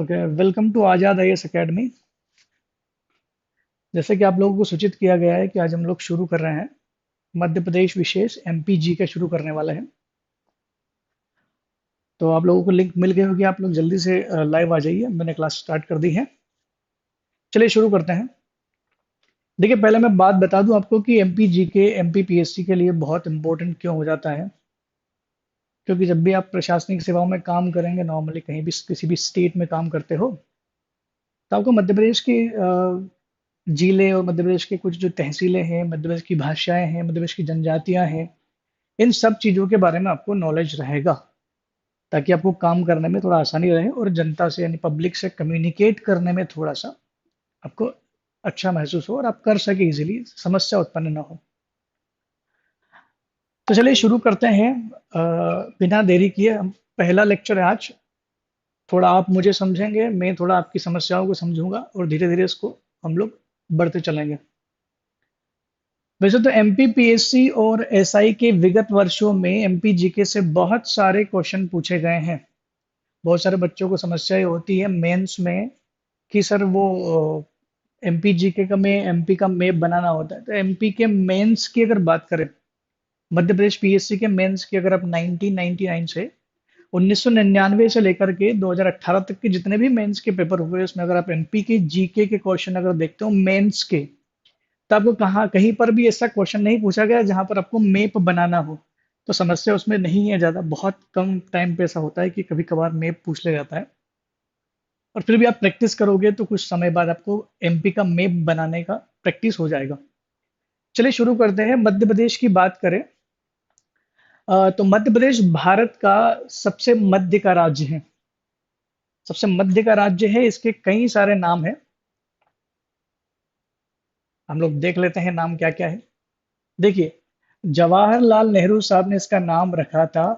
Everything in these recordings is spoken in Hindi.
Okay, welcome to Azad IAS academy. जैसे कि आप लोगों को सूचित किया गया है कि आज हम लोग शुरू कर रहे हैं मध्य प्रदेश विशेष एमपीजी का शुरू करने वाला है। तो आप लोगों को लिंक मिल गई होगी, आप लोग जल्दी से लाइव आ जाइए। मैंने क्लास स्टार्ट कर दी है। चलिए शुरू करते हैं। देखिए, पहले मैं बात बता दूं आपको कि एमपीजी के एमपीपीएससी के लिए बहुत इंपॉर्टेंट क्यों हो जाता है। क्योंकि जब भी आप प्रशासनिक सेवाओं में काम करेंगे, नॉर्मली कहीं भी किसी भी स्टेट में काम करते हो, तो आपको मध्य प्रदेश की जिले और मध्य प्रदेश के कुछ जो तहसीलें हैं, मध्य प्रदेश की भाषाएं हैं, मध्य प्रदेश की जनजातियां हैं, इन सब चीज़ों के बारे में आपको नॉलेज रहेगा, ताकि आपको काम करने में थोड़ा आसानी रहे और जनता से यानी पब्लिक से कम्युनिकेट करने में थोड़ा सा आपको अच्छा महसूस हो और आप कर सके इजीली, समस्या उत्पन्न ना हो। तो चलिए शुरू करते हैं। बिना देरी किए हम पहला लेक्चर है आज। थोड़ा आप मुझे समझेंगे, मैं थोड़ा आपकी समस्याओं को समझूंगा और धीरे धीरे इसको हम लोग बढ़ते चलेंगे। वैसे तो एमपीपीएससी और एसआई के विगत वर्षों में एमपीजीके से बहुत सारे क्वेश्चन पूछे गए हैं। बहुत सारे बच्चों को समस्याएं होती है मेंस में कि सर वो एमपीजीके का में एमपी का मैप बनाना होता है। तो एमपी के मेंस की अगर बात करें, मध्य प्रदेश पीएससी के मेंस की, अगर आप 1999 से 1999 से लेकर के 2018 तक के जितने भी मेंस के पेपर हुए, उसमें अगर आप एमपी के जीके के क्वेश्चन अगर देखते हो मेंस के, तो आपको कहाँ कहीं पर भी ऐसा क्वेश्चन नहीं पूछा गया जहां पर आपको मैप बनाना हो। तो समस्या उसमें नहीं है ज़्यादा, बहुत कम टाइम पे ऐसा होता है कि कभी कभार मैप पूछ लिया जाता है। और फिर भी आप प्रैक्टिस करोगे तो कुछ समय बाद आपको एमपी का मैप बनाने का प्रैक्टिस हो जाएगा। चलिए शुरू करते हैं। मध्य प्रदेश की बात करें, तो मध्य प्रदेश भारत का सबसे मध्य का राज्य है। सबसे मध्य का राज्य है, इसके कई सारे नाम हैं। हम लोग देख लेते हैं नाम क्या क्या है। देखिए, जवाहरलाल नेहरू साहब ने इसका नाम रखा था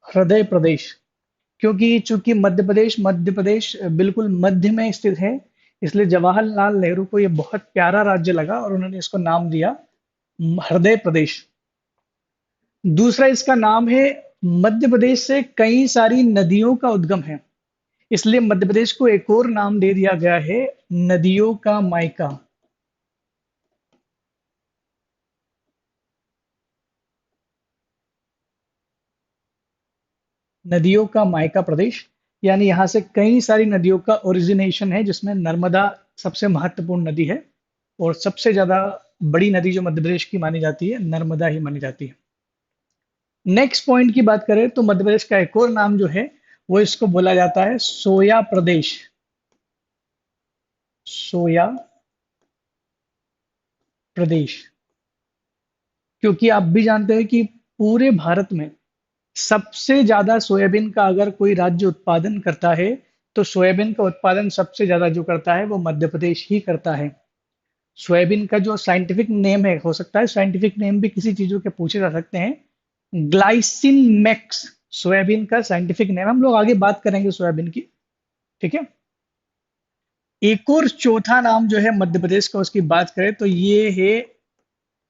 हृदय प्रदेश। क्योंकि चूंकि मध्य प्रदेश बिल्कुल मध्य में स्थित है, इसलिए जवाहरलाल नेहरू को ये बहुत प्यारा राज्य लगा और उन्होंने इसको नाम दिया हृदय प्रदेश। दूसरा इसका नाम है, मध्य प्रदेश से कई सारी नदियों का उद्गम है, इसलिए मध्य प्रदेश को एक और नाम दे दिया गया है, नदियों का मायका। नदियों का मायका प्रदेश, यानी यहाँ से कई सारी नदियों का ओरिजिनेशन है, जिसमें नर्मदा सबसे महत्वपूर्ण नदी है। और सबसे ज्यादा बड़ी नदी जो मध्य प्रदेश की मानी जाती है, नर्मदा ही मानी जाती है। नेक्स्ट पॉइंट की बात करें तो मध्य प्रदेश का एक और नाम जो है, वो इसको बोला जाता है सोया प्रदेश। सोया प्रदेश, क्योंकि आप भी जानते हैं कि पूरे भारत में सबसे ज्यादा सोयाबीन का अगर कोई राज्य उत्पादन करता है, तो सोयाबीन का उत्पादन सबसे ज्यादा जो करता है वो मध्य प्रदेश ही करता है। सोयाबीन का जो साइंटिफिक नेम है, हो सकता है साइंटिफिक नेम भी किसी चीजों के पूछे जा सकते हैं, ग्लाइसिन मैक्स सोयाबीन का साइंटिफिक नेम। हम लोग आगे बात करेंगे सोयाबीन की, ठीक है। एक और चौथा नाम जो है मध्य प्रदेश का, उसकी बात करें तो ये है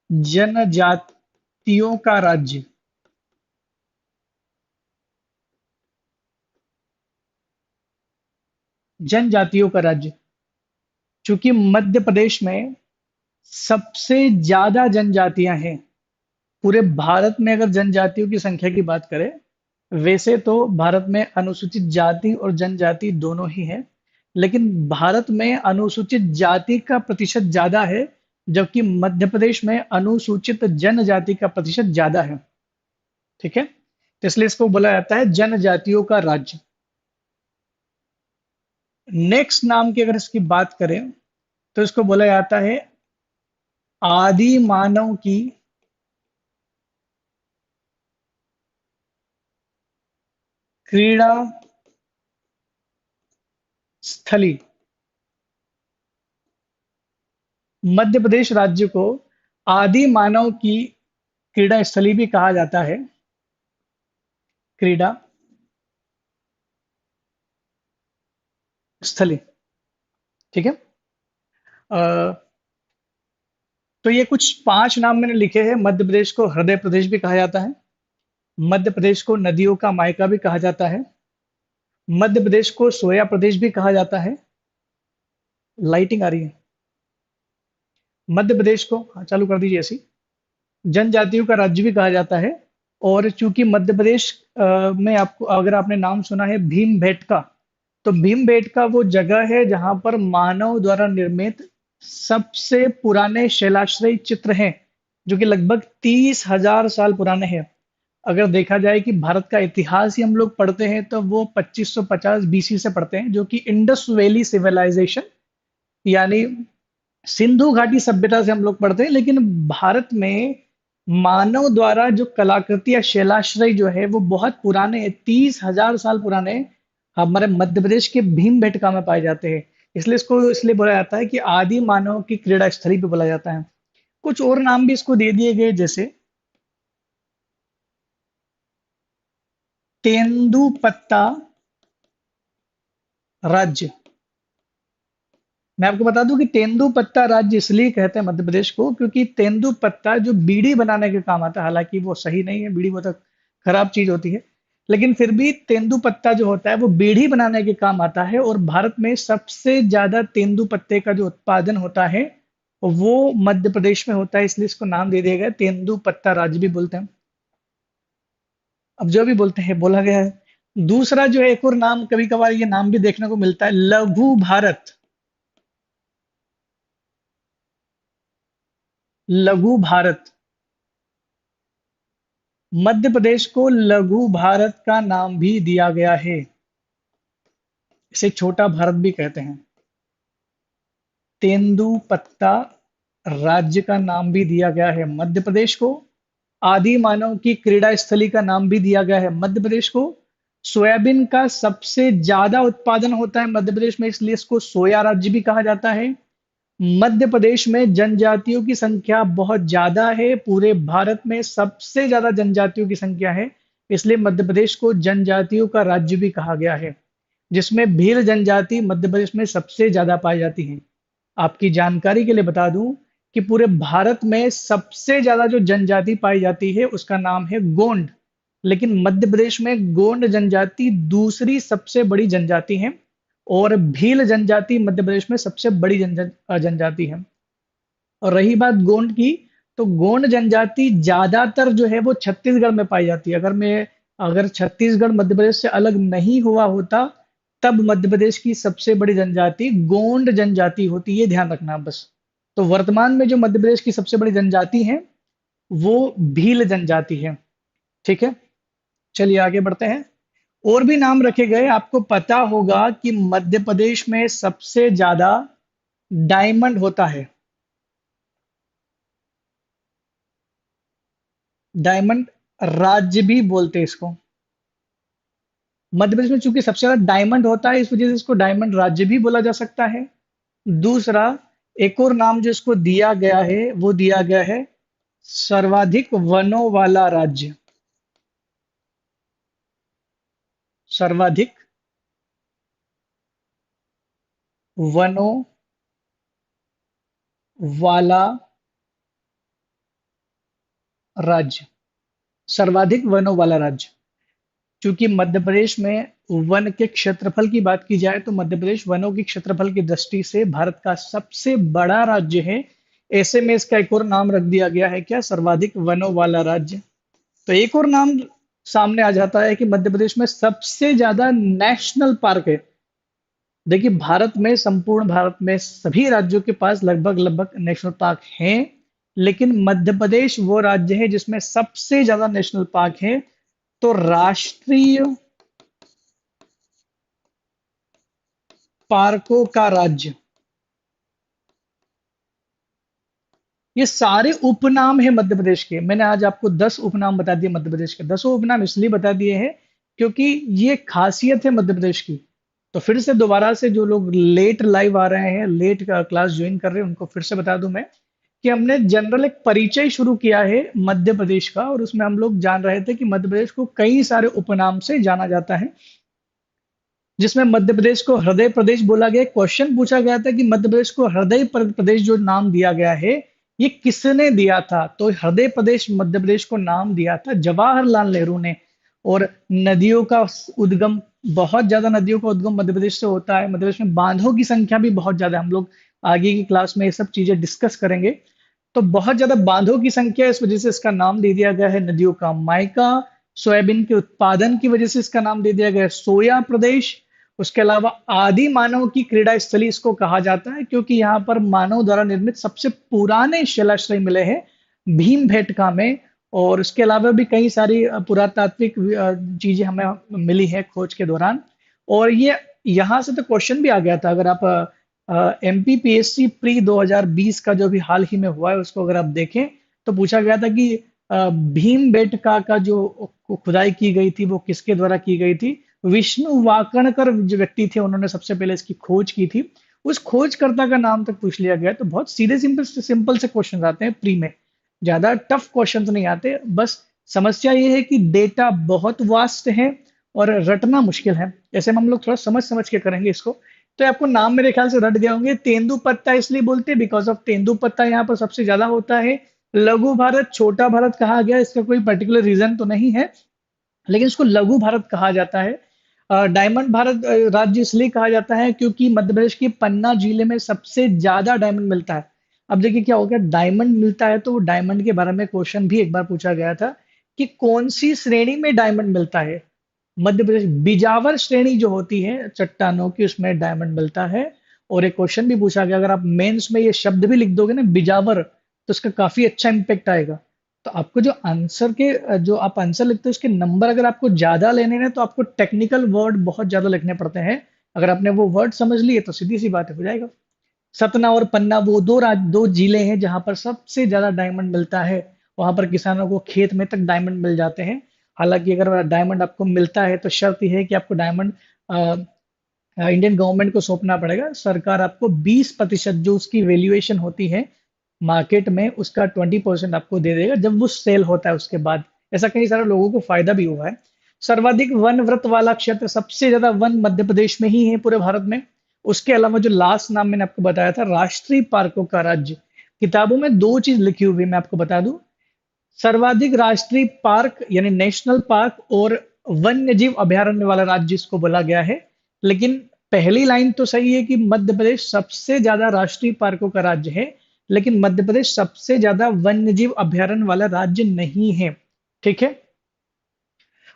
जनजातियों का राज्य। जनजातियों का राज्य, चूंकि मध्य प्रदेश में सबसे ज्यादा जनजातियां हैं। पूरे भारत में अगर जनजातियों की संख्या की बात करें, वैसे तो भारत में अनुसूचित जाति और जनजाति दोनों ही हैं, लेकिन भारत में अनुसूचित जाति का प्रतिशत ज्यादा है, जबकि मध्य प्रदेश में अनुसूचित जनजाति का प्रतिशत ज्यादा है। ठीक है, तो इसलिए इसको बोला जाता है जनजातियों का राज्य। नेक्स्ट नाम की अगर इसकी बात करें, तो इसको बोला जाता है आदि मानव की क्रीड़ा स्थली। मध्य प्रदेश राज्य को आदि मानव की क्रीड़ा स्थली भी कहा जाता है। क्रीड़ा स्थली, ठीक है। अ, तो ये कुछ 5 नाम मैंने लिखे हैं। मध्य प्रदेश को हृदय प्रदेश भी कहा जाता है, मध्य प्रदेश को नदियों का मायका भी कहा जाता है। मध्य प्रदेश को सोया प्रदेश भी कहा जाता है। लाइटिंग आ रही है। मध्य प्रदेश को, हाँ, चालू कर दीजिए ऐसी, जनजातियों का राज्य भी कहा जाता है। और चूंकि मध्य प्रदेश में, आपको अगर आपने नाम सुना है भीमबेटका, तो भीमबेटका वो जगह है जहां पर मानव द्वारा निर्मित सबसे पुराने शैलाश्रयी चित्र हैं, जो कि लगभग 30,000 साल पुराने हैं। अगर देखा जाए कि भारत का इतिहास ही हम लोग पढ़ते हैं तो वो 2550 बीसी से पढ़ते हैं, जो कि इंडस वैली सिविलाइजेशन यानी सिंधु घाटी सभ्यता से हम लोग पढ़ते हैं। लेकिन भारत में मानव द्वारा जो कलाकृति या शैलाश्रय जो है वो बहुत पुराने, 30,000 साल पुराने हमारे मध्य प्रदेश के भीमबेटका में पाए जाते हैं। इसलिए इसको इसलिए बोला जाता है कि आदि मानव की क्रीड़ा स्थली पे बोला जाता है। कुछ और नाम भी इसको दे दिए गए, जैसे तेंदुपत्ता राज्य। मैं आपको बता दूं कि तेंदुपत्ता राज्य इसलिए कहते हैं मध्य प्रदेश को, क्योंकि तेंदुपत्ता जो बीड़ी बनाने के काम आता है, हालांकि वो सही नहीं है, बीड़ी बहुत खराब चीज होती है, लेकिन फिर भी तेंदुपत्ता जो होता है वो बीड़ी बनाने के काम आता है। और भारत में सबसे ज्यादा तेंदुपत्ते का जो उत्पादन होता है वो मध्य प्रदेश में होता है, इसलिए इसको नाम दे दिया गया है, तेंदुपत्ता राज्य भी बोलते हैं। अब जो भी बोलते हैं बोला गया है। दूसरा जो है, एक और नाम कभी कभार ये नाम भी देखने को मिलता है, लघु भारत। लघु भारत, मध्य प्रदेश को लघु भारत का नाम भी दिया गया है। इसे छोटा भारत भी कहते हैं। तेंदुपत्ता राज्य का नाम भी दिया गया है मध्य प्रदेश को। आदि मानव की क्रीड़ा स्थली का नाम भी दिया गया है मध्य प्रदेश को। सोयाबीन का सबसे ज्यादा उत्पादन होता है मध्य प्रदेश में, इसलिए इसको सोया राज्य भी कहा जाता है। मध्य प्रदेश में जनजातियों की संख्या बहुत ज्यादा है, पूरे भारत में सबसे ज्यादा जनजातियों की संख्या है, इसलिए मध्य प्रदेश को जनजातियों का राज्य भी कहा गया है, जिसमें भील जनजाति मध्य प्रदेश में सबसे ज्यादा पाई जाती है। आपकी जानकारी के लिए बता दूं कि पूरे भारत में सबसे ज्यादा जो जनजाति पाई जाती है उसका नाम है गोंड, लेकिन मध्य प्रदेश में गोंड जनजाति दूसरी सबसे बड़ी जनजाति है, और भील जनजाति मध्य प्रदेश में सबसे बड़ी जनजाति है। और रही बात गोंड की, तो गोंड जनजाति ज्यादातर जो है वो छत्तीसगढ़ में पाई जाती है। अगर छत्तीसगढ़ मध्य प्रदेश से अलग नहीं हुआ होता, तब मध्य प्रदेश की सबसे बड़ी जनजाति गोंड जनजाति होती है, ध्यान रखना बस। तो वर्तमान में जो मध्य प्रदेश की सबसे बड़ी जनजाति है वो भील जनजाति है। ठीक है, चलिए आगे बढ़ते हैं। और भी नाम रखे गए। आपको पता होगा कि मध्य प्रदेश में सबसे ज्यादा डायमंड होता है। डायमंड राज्य भी बोलते हैं इसको। मध्य प्रदेश में चूंकि सबसे ज्यादा डायमंड होता है, इस वजह से इसको डायमंड राज्य भी बोला जा सकता है। दूसरा, एक और नाम जो इसको दिया गया है वो दिया गया है सर्वाधिक वनों वाला राज्य। सर्वाधिक वनों वाला राज्य। सर्वाधिक वनों वाला राज्य। चूंकि मध्य प्रदेश में वन के क्षेत्रफल की बात की जाए तो मध्य प्रदेश वनों की क्षेत्रफल की दृष्टि से भारत का सबसे बड़ा राज्य है। ऐसे में इसका एक और नाम रख दिया गया है, क्या, सर्वाधिक वनों वाला राज्य। तो एक और नाम सामने आ जाता है कि मध्य प्रदेश में सबसे ज्यादा नेशनल पार्क है। देखिए, भारत में, संपूर्ण भारत में सभी राज्यों के पास लगभग लगभग नेशनल पार्क हैं, लेकिन मध्य प्रदेश वो राज्य है जिसमें सबसे ज्यादा नेशनल पार्क है। तो राष्ट्रीय पार्कों का राज्य, ये सारे उपनाम है मध्य प्रदेश के। मैंने आज आपको 10 उपनाम बता दिए मध्य प्रदेश के। 10 उपनाम इसलिए बता दिए हैं क्योंकि ये खासियत है मध्य प्रदेश की। तो फिर से दोबारा से जो लोग लेट लाइव आ रहे हैं, लेट का क्लास ज्वाइन कर रहे हैं, उनको फिर से बता दूं मैं कि हमने जनरल एक परिचय शुरू किया है मध्य प्रदेश का, और उसमें हम लोग जान रहे थे कि मध्य प्रदेश को कई सारे उपनाम से जाना जाता है, जिसमें मध्य प्रदेश को हृदय प्रदेश बोला गया। क्वेश्चन पूछा गया था कि मध्य प्रदेश को हृदय प्रदेश जो नाम दिया गया है, ये किसने दिया था? तो हृदय प्रदेश मध्य प्रदेश को नाम दिया था जवाहरलाल नेहरू ने। और नदियों का उद्गम, बहुत ज्यादा नदियों का उद्गम मध्य प्रदेश से होता है। मध्य प्रदेश में बांधों की संख्या भी बहुत ज्यादा है। हम लोग आगे की क्लास में ये सब चीजें डिस्कस करेंगे। तो बहुत ज्यादा बांधों की संख्या है, इस वजह से इसका नाम दे दिया गया है नदियों का मायका। सोयाबीन के उत्पादन की वजह से इसका नाम दे दिया गया है सोया प्रदेश। उसके अलावा आदि मानव की क्रीड़ा स्थली इसको कहा जाता है, क्योंकि यहाँ पर मानव द्वारा निर्मित सबसे पुराने शिलाश्रय मिले हैं भीमबेटका में। और उसके अलावा भी कई सारी पुरातात्विक चीजें हमें मिली है खोज के दौरान। और ये यहाँ से तो क्वेश्चन भी आ गया था। अगर आप एमपीपीएससी प्री 2020 का जो भी हाल ही में हुआ है उसको अगर आप देखें, तो पूछा गया था कि भीमबेटका का जो खुदाई की गई थी वो किसके द्वारा की गई थी? विष्णु वाकणकर जो व्यक्ति थे, उन्होंने सबसे पहले इसकी खोज की थी। उस खोजकर्ता का नाम तक पूछ लिया गया। तो बहुत सीधे सिंपल सिंपल से क्वेश्चन आते हैं प्री में, ज्यादा टफ क्वेश्चन तो नहीं आते। बस समस्या ये है कि डेटा बहुत वास्ट है और रटना मुश्किल है। ऐसे में हम लोग थोड़ा समझ समझ के करेंगे इसको। तो आपको नाम मेरे ख्याल से रट गए होंगे। तेंदुपत्ता इसलिए बोलते हैं बिकॉज ऑफ तेंदुपत्ता यहाँ पर सबसे ज्यादा होता है। लघु भारत छोटा भारत कहा गया, इसका कोई पर्टिकुलर रीजन तो नहीं है, लेकिन इसको लघु भारत कहा जाता है। डायमंड भारत राज्य इसलिए कहा जाता है क्योंकि मध्य प्रदेश के पन्ना जिले में सबसे ज्यादा डायमंड मिलता है। अब देखिए क्या हो गया, डायमंड मिलता है तो डायमंड के बारे में क्वेश्चन भी एक बार पूछा गया था कि कौन सी श्रेणी में डायमंड मिलता है। मध्य प्रदेश बिजावर श्रेणी जो होती है चट्टानों की, उसमें डायमंड मिलता है। और एक क्वेश्चन भी पूछा गया, अगर आप मेंस में ये शब्द भी लिख दोगे ना बिजावर, तो उसका काफी अच्छा इंपैक्ट आएगा। तो आपको जो आंसर के जो आप आंसर लिखते हो उसके नंबर अगर आपको ज्यादा लेने हैं तो आपको टेक्निकल वर्ड बहुत ज्यादा लिखने पड़ते हैं। अगर आपने वो वर्ड समझ लिए तो सीधी सी बात है, हो जाएगा। सतना और पन्ना वो दो जिले हैं जहां पर सबसे ज्यादा डायमंड मिलता है। वहां पर किसानों को खेत में तक डायमंड मिल जाते हैं। हालांकि अगर डायमंड आपको मिलता है तो शर्त यह है कि आपको डायमंड इंडियन गवर्नमेंट को सौंपना पड़ेगा। सरकार आपको 20% जो उसकी वैल्यूएशन होती है मार्केट में, उसका 20% आपको दे देगा जब वो सेल होता है उसके बाद। ऐसा कई सारे लोगों को फायदा भी हुआ है। सर्वाधिक वन व्रत वाला क्षेत्र, सबसे ज्यादा वन मध्य प्रदेश में ही है पूरे भारत में। उसके अलावा जो लास्ट नाम मैंने आपको बताया था राष्ट्रीय पार्कों का राज्य, किताबों में दो चीज लिखी हुई मैं आपको बता दूं। सर्वाधिक राष्ट्रीय पार्क यानी नेशनल पार्क और वन्य जीव अभयारण्य वाला राज्य इसको बोला गया है। लेकिन पहली लाइन तो सही है कि मध्य प्रदेश सबसे ज्यादा राष्ट्रीय पार्कों का राज्य है, लेकिन मध्य प्रदेश सबसे ज्यादा वन्य जीव अभयारण्य वाला राज्य नहीं है। ठीक है।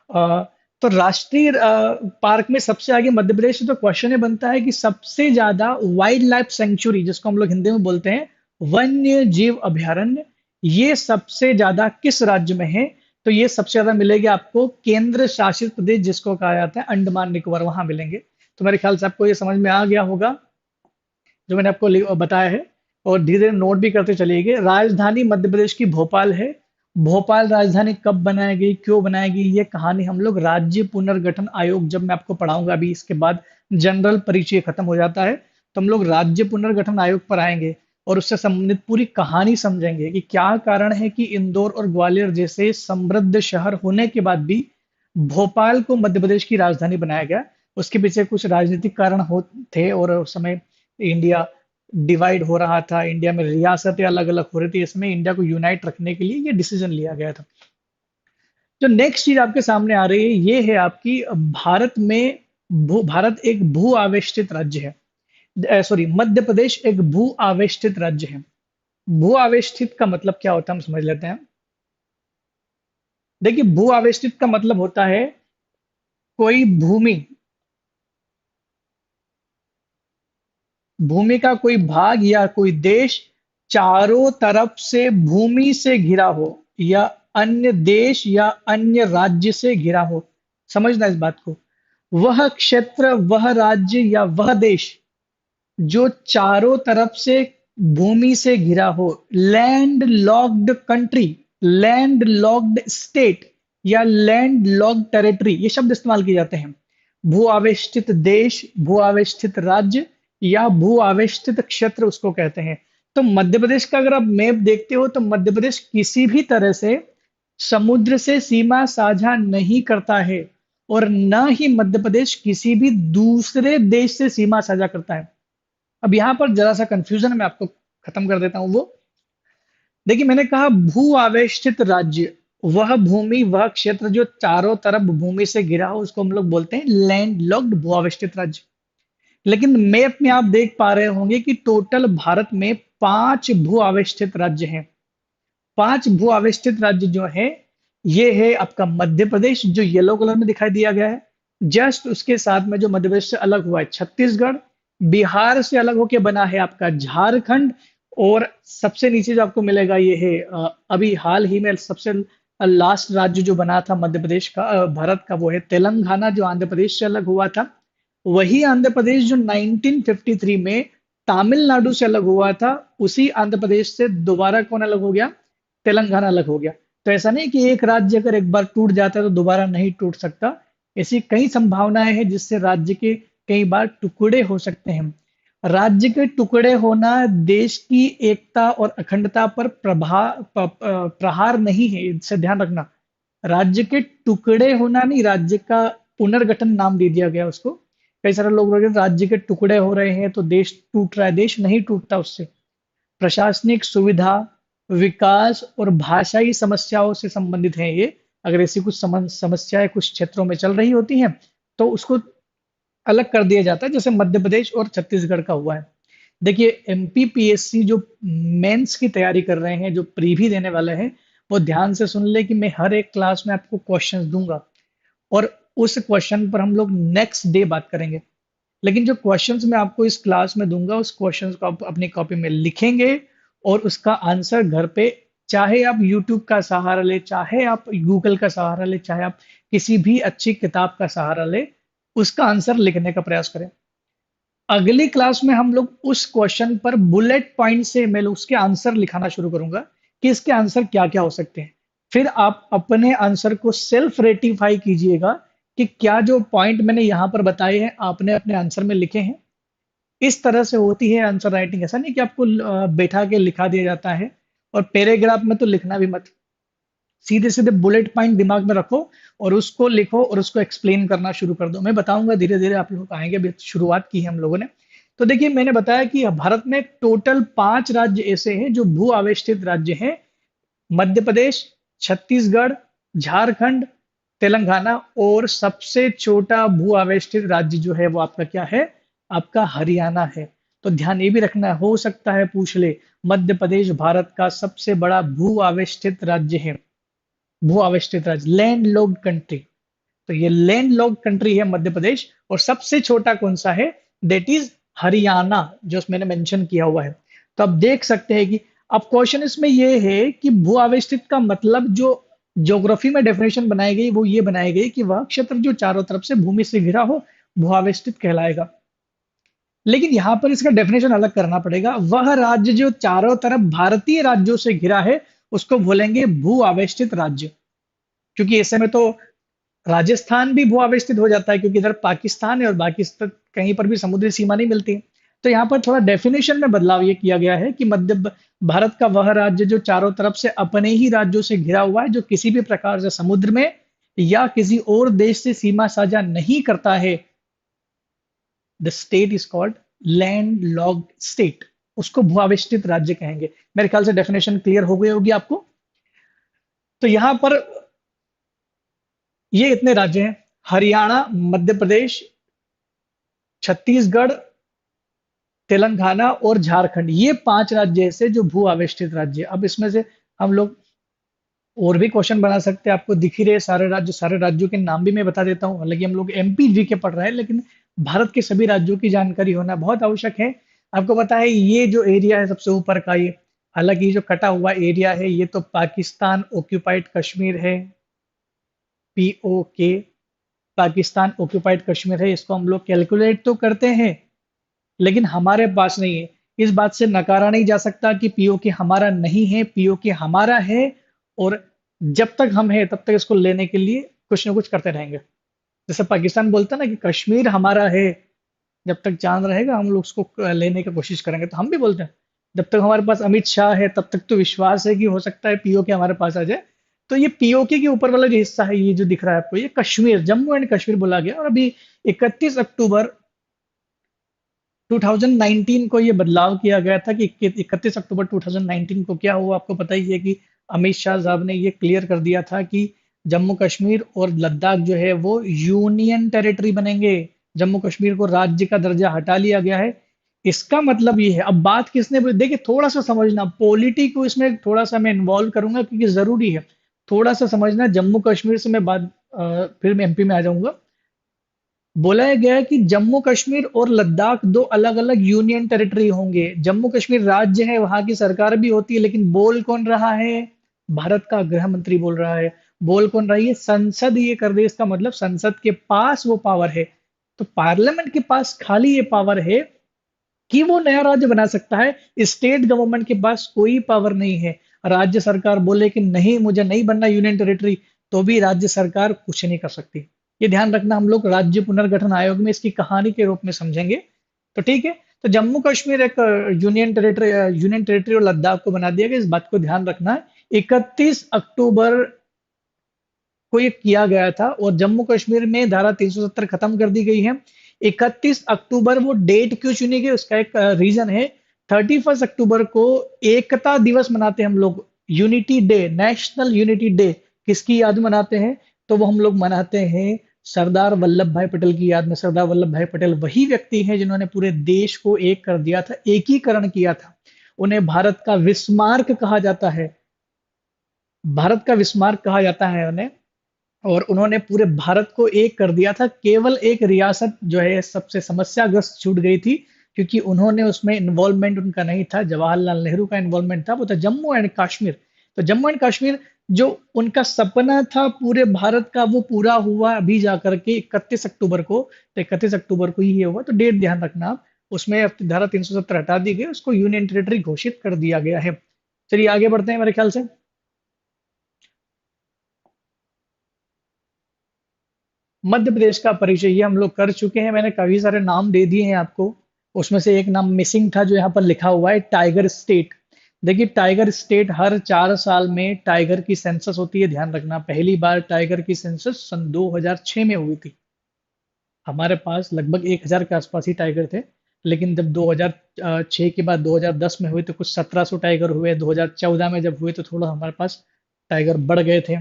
अ, तो राष्ट्रीय पार्क में सबसे आगे मध्य प्रदेश है। तो क्वेश्चन ये बनता है कि सबसे ज्यादा वाइल्ड लाइफ सेंचुरी, जिसको हम लोग हिंदी में बोलते हैं वन्य जीव अभयारण्य, ये सबसे ज्यादा किस राज्य में है? तो ये सबसे ज्यादा मिलेगी आपको केंद्र शासित प्रदेश, जिसको कहा जाता है अंडमान निकोबार, वहां मिलेंगे। तो मेरे ख्याल से आपको ये समझ में आ गया होगा जो मैंने आपको बताया है। और धीरे धीरे नोट भी करते चलिएगा। राजधानी मध्य प्रदेश की भोपाल है। भोपाल राजधानी कब बनाई गई, क्यों बनाई गई, ये कहानी हम लोग राज्य पुनर्गठन आयोग जब मैं आपको पढ़ाऊंगा, अभी इसके बाद जनरल परिचय खत्म हो जाता है तो हम लोग राज्य पुनर्गठन आयोग पर आएंगे और उससे संबंधित पूरी कहानी समझेंगे कि क्या कारण है कि इंदौर और ग्वालियर जैसे समृद्ध शहर होने के बाद भी भोपाल को मध्य प्रदेश की राजधानी बनाया गया। उसके पीछे कुछ राजनीतिक कारण हो थे और उस समय इंडिया डिवाइड हो रहा था, इंडिया में रियासतें अलग अलग हो रही थी, इसमें इंडिया को यूनाइट रखने के लिए ये डिसीजन लिया गया था। जो नेक्स्ट चीज आपके सामने आ रही है ये है आपकी भारत में भारत एक भू आवेष्टित राज्य है। सॉरी, मध्य प्रदेश एक भू आवेष्टित राज्य है। भू आवेष्टित का मतलब क्या होता है हम समझ लेते हैं। देखिए भू आवेष्टित का मतलब होता है कोई भूमि, भूमि का कोई भाग या कोई देश चारों तरफ से भूमि से घिरा हो, या अन्य देश या अन्य राज्य से घिरा हो। समझना इस बात को। वह क्षेत्र, वह राज्य या वह देश जो चारों तरफ से भूमि से घिरा हो, land locked country, land locked state या लैंड लॉक्ड टेरिटरी, ये शब्द इस्तेमाल किए जाते हैं। भू आवेष्टित देश, भू आवेष्टित राज्य या भू आवेष्टित क्षेत्र उसको कहते हैं। तो मध्य प्रदेश का अगर आप मैप देखते हो तो मध्य प्रदेश किसी भी तरह से समुद्र से सीमा साझा नहीं करता है और न ही मध्य प्रदेश किसी भी दूसरे देश से सीमा साझा करता है। अब यहां पर जरा सा कंफ्यूजन मैं आपको खत्म कर देता हूं वो। देखिए, मैंने कहा भू आवेष्टित राज्य, वह भूमि, वह क्षेत्र जो चारों तरफ भूमि से घिरा हो, उसको हम लोग बोलते हैं लैंड लॉक्ड भू आवेष्टित राज्य। लेकिन मैप में आप देख पा रहे होंगे कि टोटल भारत में 5 भू आवेष्टित राज्य हैं। 5 भू आवेष्टित राज्य जो हैं, ये है आपका मध्य प्रदेश, जो येलो कलर में दिखाई दिया गया है। जस्ट उसके साथ में जो मध्य प्रदेश से अलग हुआ है छत्तीसगढ़, बिहार से अलग होके बना है आपका झारखंड, और सबसे नीचे जो आपको मिलेगा ये है अभी हाल ही में सबसे लास्ट राज्य जो बना था मध्य प्रदेश का, भारत का, वो है तेलंगाना, जो आंध्र प्रदेश से अलग हुआ था। वही आंध्र प्रदेश जो 1953 में तमिलनाडु से अलग हुआ था, उसी आंध्र प्रदेश से दोबारा कौन अलग हो गया? तेलंगाना अलग हो गया। तो ऐसा नहीं कि एक राज्य अगर एक बार टूट जाता है तो दोबारा नहीं टूट सकता। ऐसी कई संभावनाएं हैं जिससे राज्य के कई बार टुकड़े हो सकते हैं। राज्य के टुकड़े होना देश की एकता और अखंडता पर प्रहार नहीं है, इससे ध्यान रखना। राज्य के टुकड़े होना नहीं, राज्य का पुनर्गठन नाम दे दिया गया उसको। कई सारे लोग बोल रहे हैं राज्य के टुकड़े हो रहे हैं तो देश टूट रहा है, देश नहीं टूटता उससे। प्रशासनिक सुविधा, विकास और भाषाई समस्याओं से संबंधित है ये। अगर ऐसी कुछ समस्याएं कुछ क्षेत्रों में चल रही होती हैं तो उसको अलग कर दिया जाता है, जैसे मध्य प्रदेश और छत्तीसगढ़ का हुआ है। देखिए, एमपीपीएससी जो मेंस की तैयारी कर रहे हैं, जो प्रीवी देने वाले हैं, वो ध्यान से सुन ले कि मैं हर एक क्लास में आपको क्वेश्चंस दूंगा, और उस क्वेश्चन पर हम लोग नेक्स्ट डे बात करेंगे। लेकिन जो क्वेश्चंस मैं आपको इस क्लास में दूंगा, उस क्वेश्चंस को आप अपनी कॉपी में लिखेंगे, और उसका आंसर घर पे, चाहे आप यूट्यूब का सहारा ले, चाहे आप गूगल का सहारा ले, चाहे आप किसी भी अच्छी किताब का सहारा ले, उसका आंसर लिखने का प्रयास करें। अगली क्लास में हम लोग उस क्वेश्चन पर बुलेट पॉइंट से मैं उसके आंसर लिखाना शुरू करूंगा कि इसके आंसर क्या क्या हो सकते हैं। फिर आप अपने आंसर को सेल्फ रेटिफाई कीजिएगा कि क्या जो पॉइंट मैंने यहां पर बताए हैं आपने अपने आंसर में लिखे हैं। इस तरह से होती है आंसर राइटिंग। ऐसा नहीं कि आपको बैठा के लिखा दिया जाता है, और पैराग्राफ में तो लिखना भी मत, सीधे सीधे बुलेट पॉइंट दिमाग में रखो और उसको लिखो और उसको एक्सप्लेन करना शुरू कर दो। मैं बताऊंगा धीरे धीरे, आप लोग आएंगे, अभी शुरुआत की है हम लोगों ने। तो देखिए, मैंने बताया कि भारत में टोटल 5 राज्य ऐसे हैं जो भू आवेष्टित राज्य हैं। मध्य प्रदेश, छत्तीसगढ़, झारखंड, तेलंगाना, और सबसे छोटा भू आवेष्टित राज्य जो है वो आपका क्या है? आपका हरियाणा है। तो ध्यान ये भी रखना है, हो सकता है पूछ ले, मध्य प्रदेश भारत का सबसे बड़ा भू आवेष्टित राज्य है। भू आवेष्टित राज्य, लैंड लॉक्ड कंट्री। तो ये लैंड लॉक्ड कंट्री है मध्य प्रदेश, और सबसे छोटा कौन सा है? दैट इज हरियाणा, जो मैंने मेंशन किया हुआ है। तो आप देख सकते हैं कि अब क्वेश्चन इसमें ये है कि भू आवेष्टित का मतलब, जो ज्योग्राफी में डेफिनेशन बनाई गई वो ये बनाई गई कि वह क्षेत्र जो चारों तरफ से भूमि से घिरा हो, भू आवेष्टित कहलाएगा। लेकिन यहां पर इसका डेफिनेशन अलग करना पड़ेगा। वह राज्य जो चारों तरफ भारतीय राज्यों से घिरा है, उसको बोलेंगे भू आवेष्टित राज्य। क्योंकि ऐसे में तो राजस्थान भी भू आवेष्टित हो जाता है, क्योंकि इधर पाकिस्तान है और बाकी कहीं पर भी समुद्री सीमा नहीं मिलती। तो यहाँ पर थोड़ा डेफिनेशन में बदलाव ये किया गया है कि भारत का वह राज्य जो चारों तरफ से अपने ही राज्यों से घिरा हुआ है, जो किसी भी प्रकार से समुद्र में या किसी और देश से सीमा साझा नहीं करता है, the state is called land locked state, उसको भू आवेष्टित राज्य कहेंगे। मेरे ख्याल से डेफिनेशन क्लियर हो गई होगी आपको। तो यहां पर ये इतने राज्य हैं: हरियाणा, मध्य प्रदेश, छत्तीसगढ़, तेलंगाना और झारखंड। ये 5 राज्य ऐसे जो भू आवेष्टित राज्य हैं। अब इसमें से हम लोग और भी क्वेश्चन बना सकते हैं, आपको दिख ही रहे सारे राज्य, सारे राज्यों के नाम भी मैं बता देता हूँ। हालांकि हम लोग एमपी जी के पढ़ रहे हैं, लेकिन भारत के सभी राज्यों की जानकारी होना बहुत आवश्यक है। आपको पता है ये जो एरिया है सबसे ऊपर का, ये, हालांकि ये जो कटा हुआ एरिया है ये तो पाकिस्तान ऑक्यूपाइड कश्मीर है, पीओके, पाकिस्तान ऑक्यूपाइड कश्मीर है। इसको हम लोग कैलकुलेट तो करते हैं, लेकिन हमारे पास नहीं है। इस बात से नकारा नहीं जा सकता कि पीओके हमारा नहीं है, पीओके हमारा है। और जब तक हम हैं तब तक इसको लेने के लिए कुछ ना कुछ करते रहेंगे। जैसे पाकिस्तान बोलता है ना कि कश्मीर हमारा है, जब तक चांद रहेगा हम लोग उसको लेने की कोशिश करेंगे। तो हम भी बोलते हैं जब तक हमारे पास अमित शाह है तब तक तो विश्वास है कि हो सकता है पीओके हमारे पास आ जाए। तो ये पीओके के ऊपर वाला जो हिस्सा है, ये जो दिख रहा है आपको, ये कश्मीर, जम्मू एंड कश्मीर बोला गया। और अभी 31 अक्टूबर 2019 को ये बदलाव किया गया था कि 31 अक्टूबर 2019 को क्या हुआ, आपको पता ही है कि अमित शाह साहब ने ये क्लियर कर दिया था कि जम्मू कश्मीर और लद्दाख जो है वो यूनियन टेरिटरी बनेंगे। जम्मू कश्मीर को राज्य का दर्जा हटा लिया गया है। इसका मतलब ये है, अब बात किसने बोली, देखिए थोड़ा सा समझना, पॉलिटी को इसमें थोड़ा सा मैं इन्वॉल्व करूंगा क्योंकि जरूरी है। थोड़ा सा समझना, जम्मू कश्मीर से मैं बात फिर मैं एमपी में आ जाऊंगा। बोला गया है कि जम्मू कश्मीर और लद्दाख दो अलग अलग यूनियन टेरिटरी होंगे। जम्मू कश्मीर राज्य है, वहां की सरकार भी होती है, लेकिन बोल कौन रहा है? भारत का गृह मंत्री बोल रहा है। बोल कौन रही है? संसद ये कर दे, इसका मतलब संसद के पास वो पावर है। तो पार्लियामेंट के पास खाली ये पावर है कि वो नया राज्य बना सकता है। स्टेट गवर्नमेंट के पास कोई पावर नहीं है। राज्य सरकार बोले कि नहीं मुझे नहीं बनना यूनियन टेरिटरी, तो भी राज्य सरकार कुछ नहीं कर सकती। ये ध्यान रखना, हम लोग राज्य पुनर्गठन आयोग में इसकी कहानी के रूप में समझेंगे। तो ठीक है, तो जम्मू कश्मीर एक यूनियन टेरिटरी और लद्दाख को बना दिया गया, इस बात को ध्यान रखना है। 31 अक्टूबर को ये किया गया था और जम्मू कश्मीर में धारा 370 खत्म कर दी गई है। 31 अक्टूबर वो डेट क्यों चुनी गई, उसका एक रीजन है। 31 अक्टूबर को एकता दिवस मनाते हैं हम लोग, unity day, national unity day. किसकी याद में मनाते हैं? तो वो हम लोग मनाते हैं सरदार वल्लभ भाई पटेल की याद में। सरदार वल्लभ भाई पटेल वही व्यक्ति हैं जिन्होंने पूरे देश को एक कर दिया था, एकीकरण किया था। उन्हें भारत का विस्मार्क कहा जाता है। भारत का विस्मार्क कहा जाता है उन्हें। और उन्होंने पूरे भारत को एक कर दिया था। केवल एक रियासत जो है सबसे समस्याग्रस्त छूट गई थी, क्योंकि उन्होंने उसमें इन्वॉल्वमेंट उनका नहीं था, जवाहरलाल नेहरू का इन्वॉल्वमेंट था, वो था जम्मू एंड कश्मीर। तो जम्मू एंड कश्मीर जो उनका सपना था पूरे भारत का, वो पूरा हुआ अभी जाकर के 31 अक्टूबर को। तो 31 अक्टूबर को ही ये हुआ, तो डेट ध्यान रखना आप। उसमें अब धारा 370 हटा दी गई, उसको यूनियन टेरिटरी घोषित कर दिया गया है। चलिए आगे बढ़ते हैं मेरे ख्याल से। मध्य प्रदेश का परिचय ये हम लोग कर चुके हैं, मैंने काफी सारे नाम दे दिए हैं आपको। उसमें से एक नाम मिसिंग था जो यहाँ पर लिखा हुआ है, टाइगर स्टेट। देखिए टाइगर स्टेट, हर 4 साल में टाइगर की सेंसस होती है, ध्यान रखना। पहली बार टाइगर की सेंसस सन 2006 में हुई थी। हमारे पास लगभग 1000 के आसपास ही टाइगर थे। लेकिन जब 2006 के बाद 2010 में हुए तो कुछ 1700 टाइगर हुए। 2014 में जब हुए तो थोड़ा हमारे पास टाइगर बढ़ गए थे।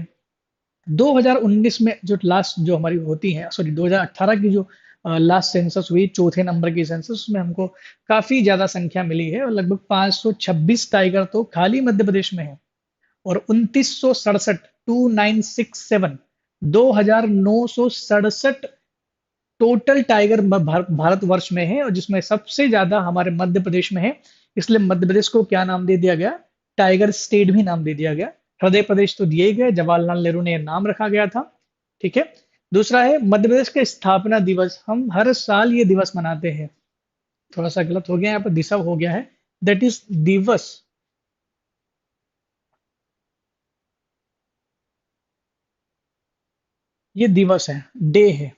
2019 में जो लास्ट जो हमारी होती है, सॉरी 2018 की जो लास्ट सेंसस हुई, चौथे नंबर की सेंसस, उसमें हमको काफी ज्यादा संख्या मिली है और लगभग 526 टाइगर तो खाली मध्य प्रदेश में है। और 2967, 2967, 2967 टोटल टाइगर भारतवर्ष में है, और जिसमें सबसे ज्यादा हमारे मध्य प्रदेश में है। इसलिए मध्य प्रदेश को क्या नाम दे दिया गया? टाइगर स्टेट भी नाम दे दिया गया। हृदय प्रदेश तो दिए ही गए, जवाहरलाल नेहरू ने यह नाम रखा गया था। ठीक है। दूसरा है मध्य प्रदेश का स्थापना दिवस, हम हर साल ये दिवस मनाते हैं। थोड़ा सा गलत हो गया यहाँ पर, दिसव हो गया है, दैट इज दिवस। ये दिवस है, डे है।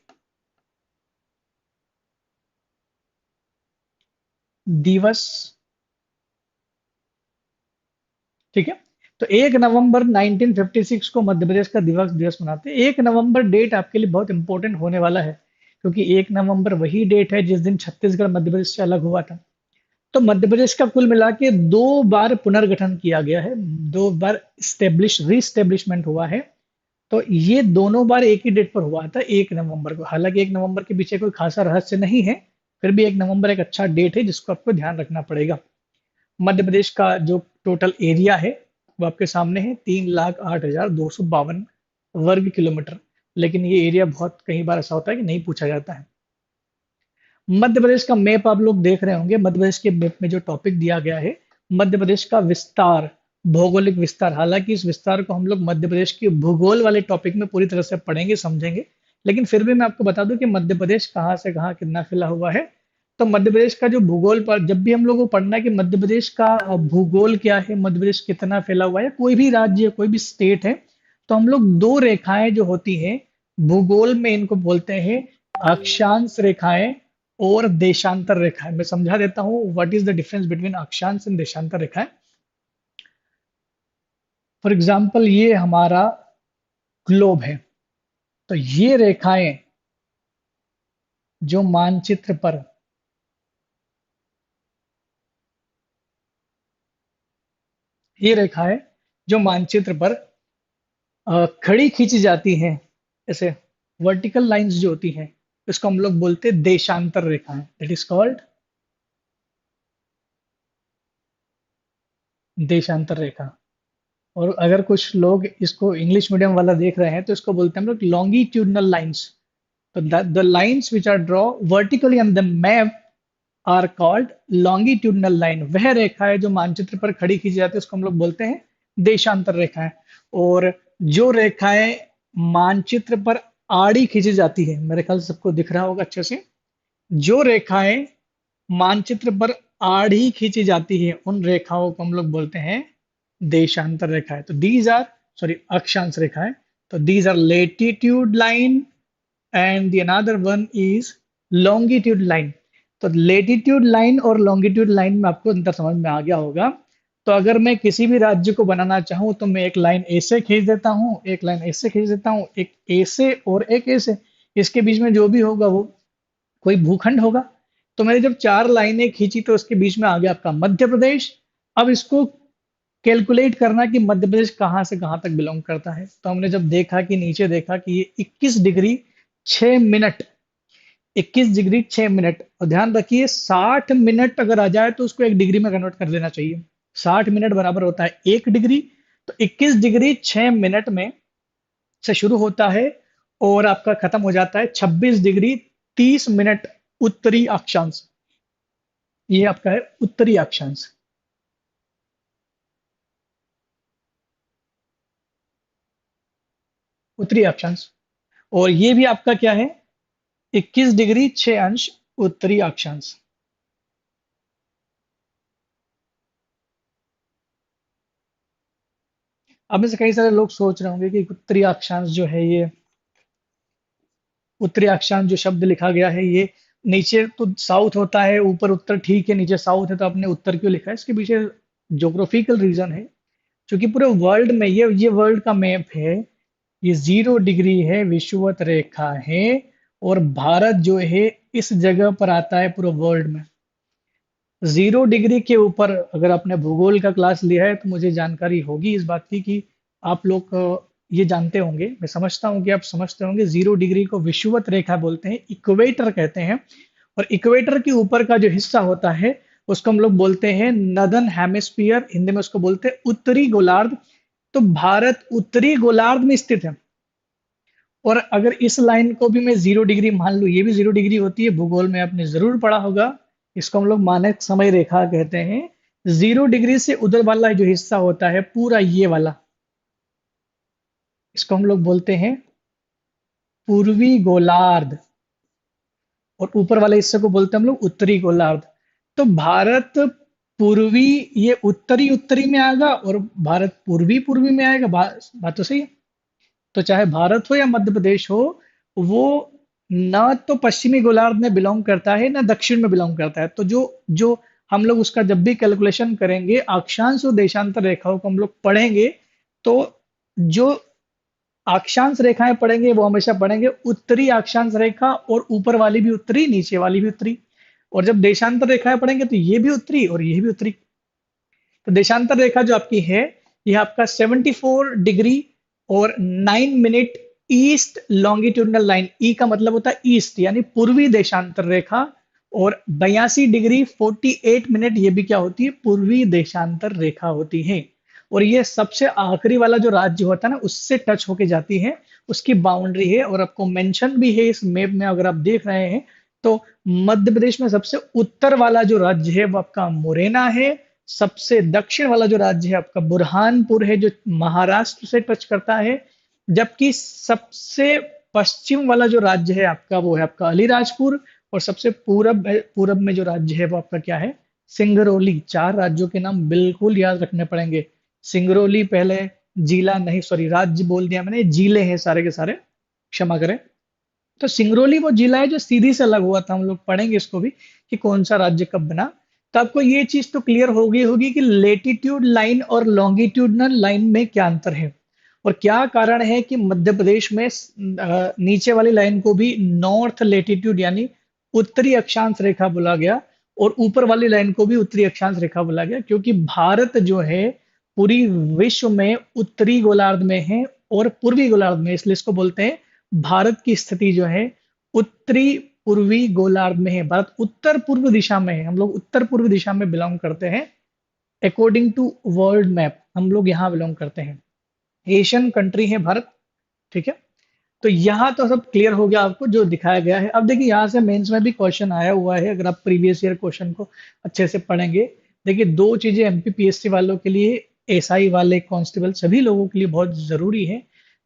दिवस। ठीक है। तो 1 नवंबर 1956 को मध्य प्रदेश का दिवस दिवस मनाते हैं। 1 नवंबर डेट आपके लिए बहुत इंपॉर्टेंट होने वाला है, क्योंकि 1 नवंबर वही डेट है जिस दिन छत्तीसगढ़ मध्य प्रदेश से अलग हुआ था। तो मध्य प्रदेश का कुल मिला के 2 बार पुनर्गठन किया गया है, 2 बार रीस्टेब्लिशमेंट हुआ है। तो ये दोनों बार एक ही डेट पर हुआ था, 1 नवंबर को। हालांकि 1 नवंबर के पीछे कोई खासा रहस्य नहीं है, फिर भी 1 नवंबर एक अच्छा डेट है जिसको आपको ध्यान रखना पड़ेगा। मध्य प्रदेश का जो टोटल एरिया है वो आपके सामने है, 3,08,252 वर्ग किलोमीटर। लेकिन ये एरिया बहुत कई बार ऐसा होता है कि नहीं पूछा जाता है। मध्य प्रदेश का मैप आप लोग देख रहे होंगे। मध्य प्रदेश के मैप में जो टॉपिक दिया गया है, मध्य प्रदेश का विस्तार, भौगोलिक विस्तार। हालांकि इस विस्तार को हम लोग मध्य प्रदेश के भूगोल वाले टॉपिक में पूरी तरह से पढ़ेंगे, समझेंगे। लेकिन फिर भी मैं आपको बता दूं कि मध्य प्रदेश कहाँ से कहाँ कितना फैला हुआ है। तो मध्य प्रदेश का जो भूगोल पर, जब भी हम लोग को पढ़ना है कि मध्य प्रदेश का भूगोल क्या है, मध्य प्रदेश कितना फैला हुआ है, कोई भी राज्य कोई भी स्टेट है, तो हम लोग दो रेखाएं जो होती हैं भूगोल में, इनको बोलते हैं अक्षांश रेखाएं और देशांतर रेखाएं। मैं समझा देता हूं what is the difference between अक्षांश एंड देशांतर रेखाएं। फॉर एग्जाम्पल ये हमारा ग्लोब है। तो ये रेखाएं जो मानचित्र पर ये रेखा है जो मानचित्र पर खड़ी खींची जाती हैं, ऐसे वर्टिकल लाइंस जो होती हैं, इसको हम लोग बोलते हैं देशांतर रेखाएं, दैट इज कॉल्ड देशांतर रेखा। और अगर कुछ लोग इसको इंग्लिश मीडियम वाला देख रहे हैं तो इसको बोलते हैं हम लोग लॉन्गिट्यूडनल लाइंस। तो the lines which are draw vertically on the map are called longitudinal line. वह रेखा है जो मानचित्र पर खड़ी खींची जाती है, उसको हम लोग बोलते हैं देशांतर रेखाएं। और जो रेखाएं मानचित्र पर आड़ी खींची जाती है, मेरे ख्याल से सबको दिख रहा होगा अच्छे से, जो रेखाएं मानचित्र पर आड़ी खींची जाती है उन रेखाओं को हम लोग बोलते हैं देशांतर रेखाएं। तो दीज आर, सॉरी, अक्षांश रेखाएं। तो these are latitude line and the another one is longitude line. तो लेटिट्यूड लाइन और लॉन्गिट्यूड लाइन में आपको अंतर समझ में आ गया होगा। तो अगर मैं किसी भी राज्य को बनाना चाहूं तो मैं एक लाइन ऐसे खींच देता हूं, एक लाइन ऐसे खींच देता हूं, एक ऐसे और एक ऐसे। इसके बीच में जो भी होगा वो कोई भूखंड होगा। तो मैंने जब चार लाइनें खींची तो उसके बीच में आ गया आपका मध्य प्रदेश। अब इसको कैलकुलेट करना कि मध्य प्रदेश कहाँ से कहाँ तक बिलोंग करता है, तो हमने जब देखा कि नीचे देखा कि ये 21 डिग्री 6 मिनट, 21 डिग्री 6 मिनट, और ध्यान रखिए 60 मिनट अगर आ जाए तो उसको एक डिग्री में कन्वर्ट कर देना चाहिए। 60 मिनट बराबर होता है 1 डिग्री। तो 21 डिग्री 6 मिनट में से शुरू होता है और आपका खत्म हो जाता है 26 डिग्री 30 मिनट उत्तरी अक्षांश। ये आपका है उत्तरी अक्षांश। उत्तरी अक्षांश। और ये भी आपका क्या है, 21 डिग्री 6 अंश उत्तरी अक्षांश। अब में से कई सारे लोग सोच रहे होंगे कि उत्तरी अक्षांश जो है ये, उत्तरी अक्षांश जो शब्द लिखा गया है ये नीचे तो साउथ होता है, ऊपर उत्तर, ठीक है, नीचे साउथ है तो आपने उत्तर क्यों लिखा है? इसके पीछे ज्योग्राफिकल रीजन है। क्योंकि पूरे वर्ल्ड में ये वर्ल्ड का मैप है, ये 0 डिग्री है, विषुवत रेखा है, और भारत जो है इस जगह पर आता है पूरे वर्ल्ड में। 0 डिग्री के ऊपर अगर आपने भूगोल का क्लास लिया है तो मुझे जानकारी होगी इस बात की कि आप लोग ये जानते होंगे, मैं समझता हूँ कि आप समझते होंगे, 0 डिग्री को विषुवत रेखा बोलते हैं, इक्वेटर कहते हैं। और इक्वेटर के ऊपर का जो हिस्सा होता है उसको हम लोग बोलते हैं नदर्न हेमिस्फीयर, हिंदी में उसको बोलते हैं उत्तरी गोलार्ध। तो भारत उत्तरी गोलार्ध में स्थित है। और अगर इस लाइन को भी मैं 0 डिग्री मान लूं, ये भी 0 डिग्री होती है, भूगोल में आपने जरूर पढ़ा होगा। इसको हम लोग मानक समय रेखा कहते हैं। 0 डिग्री से उधर वाला जो हिस्सा होता है पूरा ये वाला, इसको हम लोग बोलते हैं पूर्वी गोलार्ध। और ऊपर वाले हिस्से को बोलते हैं हम लोग उत्तरी गोलार्ध। तो भारत पूर्वी, ये उत्तरी उत्तरी में आएगा और भारत पूर्वी पूर्वी में आएगा। बात तो सही है। तो चाहे भारत हो या मध्य प्रदेश हो, वो ना तो पश्चिमी गोलार्ध में बिलोंग करता है ना दक्षिण में बिलोंग करता है। तो जो जो हम लोग उसका जब भी कैलकुलेशन करेंगे, अक्षांश और देशांतर रेखाओं को हम लोग पढ़ेंगे, तो जो अक्षांश रेखाएं पढ़ेंगे वो हमेशा पढ़ेंगे उत्तरी अक्षांश रेखा, और ऊपर वाली भी उत्तरी, नीचे वाली भी उत्तरी। और जब देशांतर रेखाएं पढ़ेंगे तो ये भी उत्तरी और ये भी उत्तरी। तो देशांतर रेखा जो आपकी है, यह आपका 74 डिग्री और 9 मिनट ईस्ट लॉन्गिट्यूडनल लाइन, ई का मतलब होता है ईस्ट यानी पूर्वी देशांतर रेखा, और 82 डिग्री 48 मिनट ये भी क्या होती है, पूर्वी देशांतर रेखा होती है। और ये सबसे आखिरी वाला जो राज्य होता है ना, उससे टच होके जाती है, उसकी बाउंड्री है। और आपको मेंशन भी है इस मैप में, अगर आप देख रहे हैं तो मध्य प्रदेश में सबसे उत्तर वाला जो राज्य है वो आपका मुरैना है। सबसे दक्षिण वाला जो राज्य है आपका बुरहानपुर है, जो महाराष्ट्र से टच करता है। जबकि सबसे पश्चिम वाला जो राज्य है आपका, वो है आपका अलीराजपुर। और सबसे पूरब में जो राज्य है वो आपका क्या है, सिंगरौली। चार राज्यों के नाम बिल्कुल याद रखने पड़ेंगे। सिंगरौली पहले जिला नहीं, सॉरी, राज्य बोल दिया मैंने, जिले हैं सारे के सारे, क्षमा करें। तो सिंगरौली वो जिला है जो सीधी से अलग हुआ था, हम लोग पढ़ेंगे इसको भी कि कौन सा राज्य कब बना। तो आपको ये चीज तो क्लियर हो गई होगी कि लेटिट्यूड लाइन और लॉन्गिट्यूडनल लाइन में क्या अंतर है, और क्या कारण है कि मध्य प्रदेश में नीचे वाली लाइन को भी नॉर्थ लेटिट्यूड यानी उत्तरी अक्षांश रेखा बोला गया, और ऊपर वाली लाइन को भी उत्तरी अक्षांश रेखा बोला गया, क्योंकि भारत जो है पूरी विश्व में उत्तरी गोलार्ध में है और पूर्वी गोलार्ध में, इसलिए इसको बोलते हैं भारत की स्थिति जो है उत्तरी पूर्वी गोलार्ध में है। भारत उत्तर पूर्व दिशा में है, हम लोग उत्तर पूर्व दिशा में बिलोंग करते हैं। अकॉर्डिंग टू वर्ल्ड मैप हम लोग यहाँ बिलोंग करते हैं। एशियन कंट्री है भारत, ठीक है। तो यहाँ तो सब क्लियर हो गया आपको जो दिखाया गया है। अब देखिए यहाँ से मेंस में भी क्वेश्चन आया हुआ है, अगर आप प्रीवियस ईयर क्वेश्चन को अच्छे से पढ़ेंगे। देखिए दो चीजें एमपीपीएससी वालों के लिए, एसआई वाले कांस्टेबल सभी लोगों के लिए बहुत जरूरी है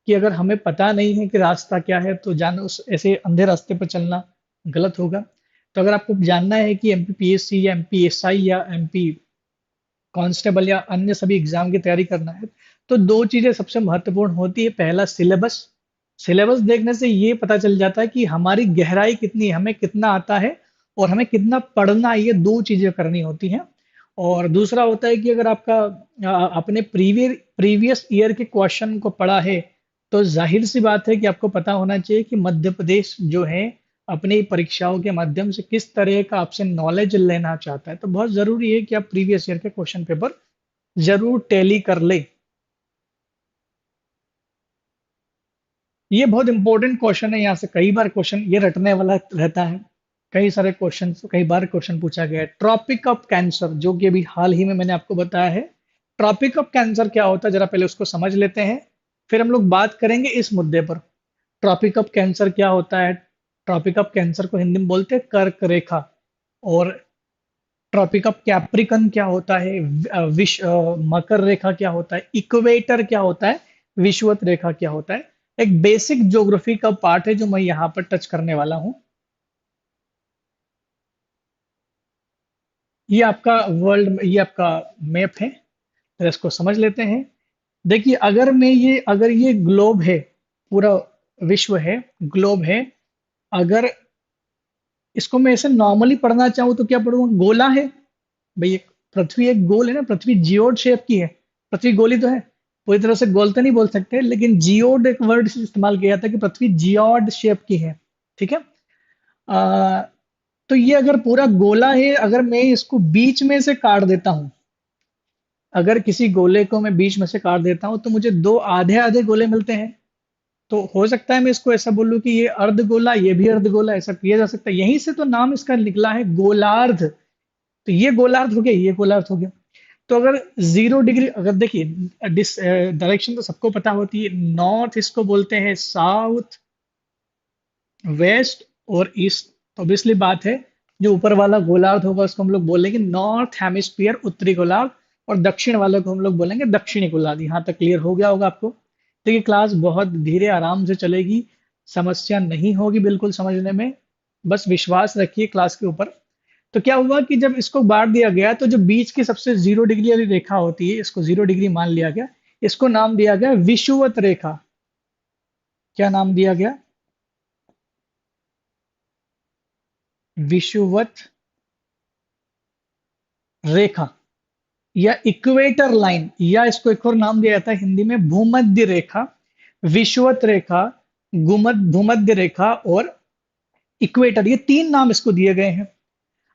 कि अगर हमें पता नहीं है कि रास्ता क्या है तो जान उस ऐसे अंधे रास्ते पर चलना गलत होगा। तो अगर आपको जानना है कि एमपीपीएससी या एमपीएसआई या एमपी कांस्टेबल या अन्य सभी एग्जाम की तैयारी करना है तो दो चीजें सबसे महत्वपूर्ण होती है। पहला सिलेबस, सिलेबस देखने से ये पता चल जाता है कि हमारी गहराई कितनी है, हमें कितना आता है और हमें कितना पढ़ना है, ये दो चीजें करनी होती हैं। और दूसरा होता है कि अगर आपका आपने प्रीवियस ईयर के क्वेश्चन को पढ़ा है तो जाहिर सी बात है कि आपको पता होना चाहिए कि मध्य प्रदेश जो है अपनी परीक्षाओं के माध्यम से किस तरह का आपसे नॉलेज लेना चाहता है। तो बहुत जरूरी है कि आप प्रीवियस ईयर के क्वेश्चन पेपर जरूर टैली कर ले। ये बहुत इंपॉर्टेंट क्वेश्चन है, यहाँ से कई बार क्वेश्चन ये रटने वाला रहता है। कई सारे क्वेश्चन, कई बार क्वेश्चन पूछा गया है। ट्रॉपिक ऑफ कैंसर, जो कि अभी हाल ही में मैंने आपको बताया है। ट्रॉपिक ऑफ कैंसर क्या होता है जरा पहले उसको समझ लेते हैं, फिर हम लोग बात करेंगे इस मुद्दे पर। ट्रॉपिक ऑफ कैंसर क्या होता है? ट्रॉपिक ऑफ कैंसर को हिंदी में बोलते हैं कर्क रेखा। और ट्रॉपिक ऑफ कैप्रिकन क्या होता है? मकर रेखा क्या होता है? इक्वेटर क्या होता है? विषुवत रेखा क्या होता है? एक बेसिक ज्योग्राफी का पार्ट है जो मैं यहाँ पर टच करने वाला हूँ। ये आपका मैप है, तो इसको समझ लेते हैं। देखिए अगर ये ग्लोब है, पूरा विश्व है, ग्लोब है। अगर इसको मैं ऐसे नॉर्मली पढ़ना चाहूँ तो क्या पढ़ूंगा? गोला है भाई, एक पृथ्वी एक गोल है ना, पृथ्वी जियोड शेप की है। पृथ्वी गोली तो है, पूरी तरह से गोल तो नहीं बोल सकते, लेकिन जियोड एक वर्ड इस्तेमाल किया जाता है कि पृथ्वी जियोड शेप की है, ठीक है। आ, तो ये अगर पूरा गोला है, अगर मैं इसको बीच में से काट देता हूं, अगर किसी गोले को मैं बीच में से काट देता हूं तो मुझे दो आधे आधे गोले मिलते हैं। तो हो सकता है मैं इसको ऐसा बोलूं कि ये अर्ध गोला, ये भी अर्ध गोला, ऐसा किया जा सकता है। यहीं से तो नाम इसका निकला है गोलार्ध। तो ये गोलार्ध हो गया, ये गोलार्ध हो गया। तो अगर 0 डिग्री, अगर देखिए डायरेक्शन तो सबको पता होती है। नॉर्थ इसको बोलते हैं, साउथ, वेस्ट और ईस्ट। तो ऑब्वियसली बात है जो ऊपर वाला गोलार्ध होगा उसको हम लोग बोलेंगे नॉर्थ हेमिस्फीयर, उत्तरी गोलार्ध। और दक्षिण वाले को हम लोग बोलेंगे दक्षिणी गोलार्ध। यहाँ तक क्लियर हो गया होगा आपको। देखिए क्लास बहुत धीरे आराम से चलेगी, समस्या नहीं होगी बिल्कुल समझने में, बस विश्वास रखिए क्लास के ऊपर। तो क्या हुआ कि जब इसको बांट दिया गया तो जो बीच की सबसे 0 डिग्री वाली रेखा होती है, इसको 0 डिग्री मान लिया गया। इसको नाम दिया गया विषुवत रेखा। क्या नाम दिया गया? विषुवत रेखा या इक्वेटर लाइन, या इसको एक और नाम दिया जाता है हिंदी में भूमध्य रेखा, विषुवत रेखा, भूमध्य रेखा और इक्वेटर, ये तीन नाम इसको दिए गए हैं।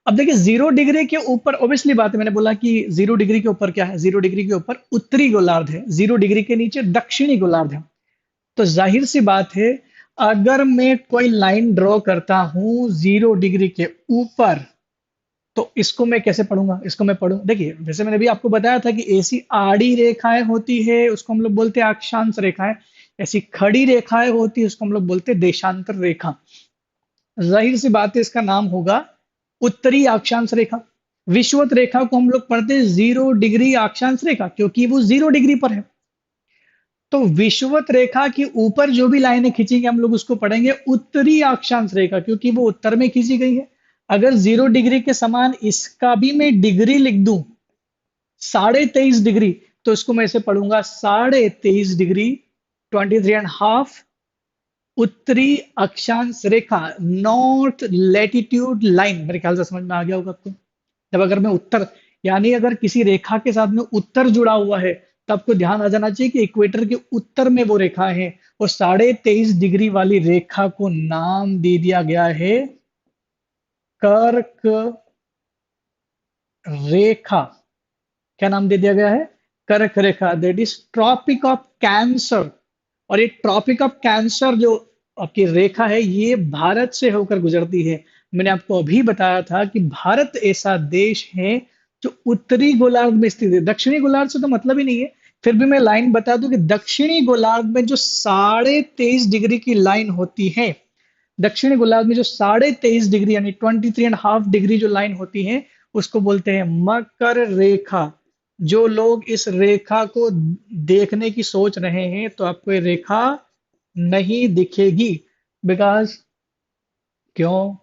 अब देखिए 0 डिग्री के ऊपर ऑब्वियसली बात है, मैंने बोला कि 0 डिग्री के ऊपर क्या है? 0 डिग्री के ऊपर उत्तरी गोलार्ध है, 0 डिग्री के नीचे दक्षिणी गोलार्ध है। तो जाहिर सी बात है, अगर मैं कोई लाइन ड्रॉ करता हूं 0 डिग्री के ऊपर तो इसको मैं कैसे पढ़ूंगा? इसको मैं पढ़ूं, देखिए जैसे मैंने भी आपको बताया था कि ऐसी आड़ी रेखाएं होती है उसको हम लोग बोलते हैं अक्षांश रेखाएं। ऐसी खड़ी रेखाएं होती है उसको हम लोग बोलते हैं देशांतर रेखा। जाहिर सी बात है इसका नाम होगा उत्तरी अक्षांश रेखा। विषुवत रेखा को हम लोग पढ़ते हैं 0 डिग्री अक्षांश रेखा, क्योंकि वो 0 डिग्री पर है। तो विषुवत रेखा के ऊपर जो भी लाइनें खींचेंगे हम लोग उसको पढ़ेंगे उत्तरी अक्षांश रेखा, क्योंकि वो उत्तर में खींची गई है। अगर 0 डिग्री के समान इसका भी मैं डिग्री लिख दूं 23.5 डिग्री, तो इसको मैं ऐसे पढ़ूंगा 23.5 डिग्री, 23.5 उत्तरी अक्षांश रेखा, नॉर्थ लैटिट्यूड लाइन। मेरे ख्याल से समझ में आ गया होगा आपको। जब अगर मैं उत्तर, यानी अगर किसी रेखा के साथ में उत्तर जुड़ा हुआ है तो आपको ध्यान आ जाना चाहिए कि इक्वेटर के उत्तर में वो रेखा है। और 23.5 डिग्री वाली रेखा को नाम दे दिया गया है कर्क रेखा। क्या नाम दे दिया गया है? कर्क रेखा, that is tropic of cancer. और ये ट्रॉपिक ऑफ कैंसर जो आपकी रेखा है, ये भारत से होकर गुजरती है। मैंने आपको अभी बताया था कि भारत ऐसा देश है जो उत्तरी गोलार्ध में स्थित है। दक्षिणी गोलार्ध से तो मतलब ही नहीं है, फिर भी मैं लाइन बता दूं कि दक्षिणी गोलार्ध में जो 23.5 डिग्री की लाइन होती है, दक्षिणी गोलार्ध में जो 23.5 डिग्री यानी 23.5 डिग्री जो लाइन होती है, उसको बोलते हैं मकर रेखा। जो लोग इस रेखा को देखने की सोच रहे हैं, तो आपको ये रेखा नहीं दिखेगी। बिकॉज क्यों?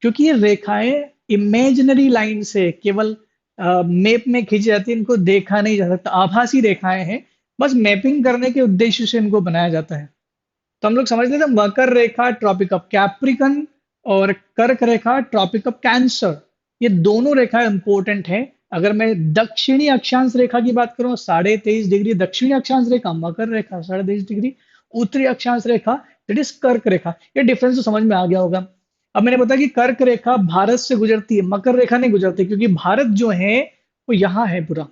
क्योंकि ये रेखाएं इमेजिनरी लाइन से केवल मैप में खींची जाती है, इनको देखा नहीं जा सकता, आभासी रेखाएं हैं। बस मैपिंग करने के उद्देश्य से इनको बनाया जाता है। तो हम लोग समझ लेते हैं मकर रेखा ट्रॉपिक ऑफ कैप्रिकन और कर्क रेखा ट्रॉपिक ऑफ कैंसर, ये दोनों रेखा इंपॉर्टेंट हैं। अगर मैं दक्षिणी अक्षांश रेखा की बात करूं, 23.5 डिग्री दक्षिणी अक्षांश रेखा मकर रेखा, 23.5 डिग्री उत्तरी अक्षांश रेखा दैट इज कर्क रेखा। ये डिफरेंस तो समझ में आ गया होगा। अब मैंने बताया कि कर्क रेखा भारत से गुजरती है, मकर रेखा नहीं गुजरती, क्योंकि भारत जो है वो यहाँ है, पूरा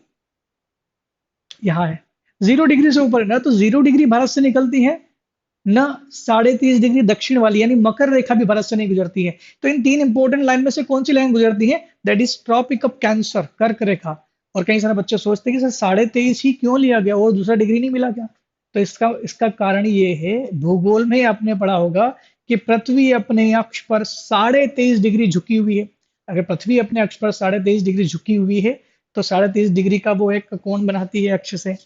यहाँ है। 0 डिग्री से ऊपर है ना, तो 0 डिग्री भारत से निकलती है ना, 23.5 डिग्री दक्षिण वाली यानी मकर रेखा भी भारत से नहीं गुजरती है। तो इन तीन इंपॉर्टेंट लाइन में से कौन सी लाइन गुजरती है? That is tropic of cancer, कर्क रेखा। और कई सारे बच्चे सोचते हैं कि सर 23.5 ही क्यों लिया गया, और दूसरा डिग्री नहीं मिला क्या? तो इसका इसका कारण ये है, भूगोल में आपने पढ़ा होगा कि पृथ्वी अपने अक्ष पर 23.5 डिग्री झुकी हुई है। अगर पृथ्वी अपने अक्ष पर 23.5 डिग्री झुकी हुई है, तो 23.5 डिग्री का वो एक कोण बनाती है अक्ष से,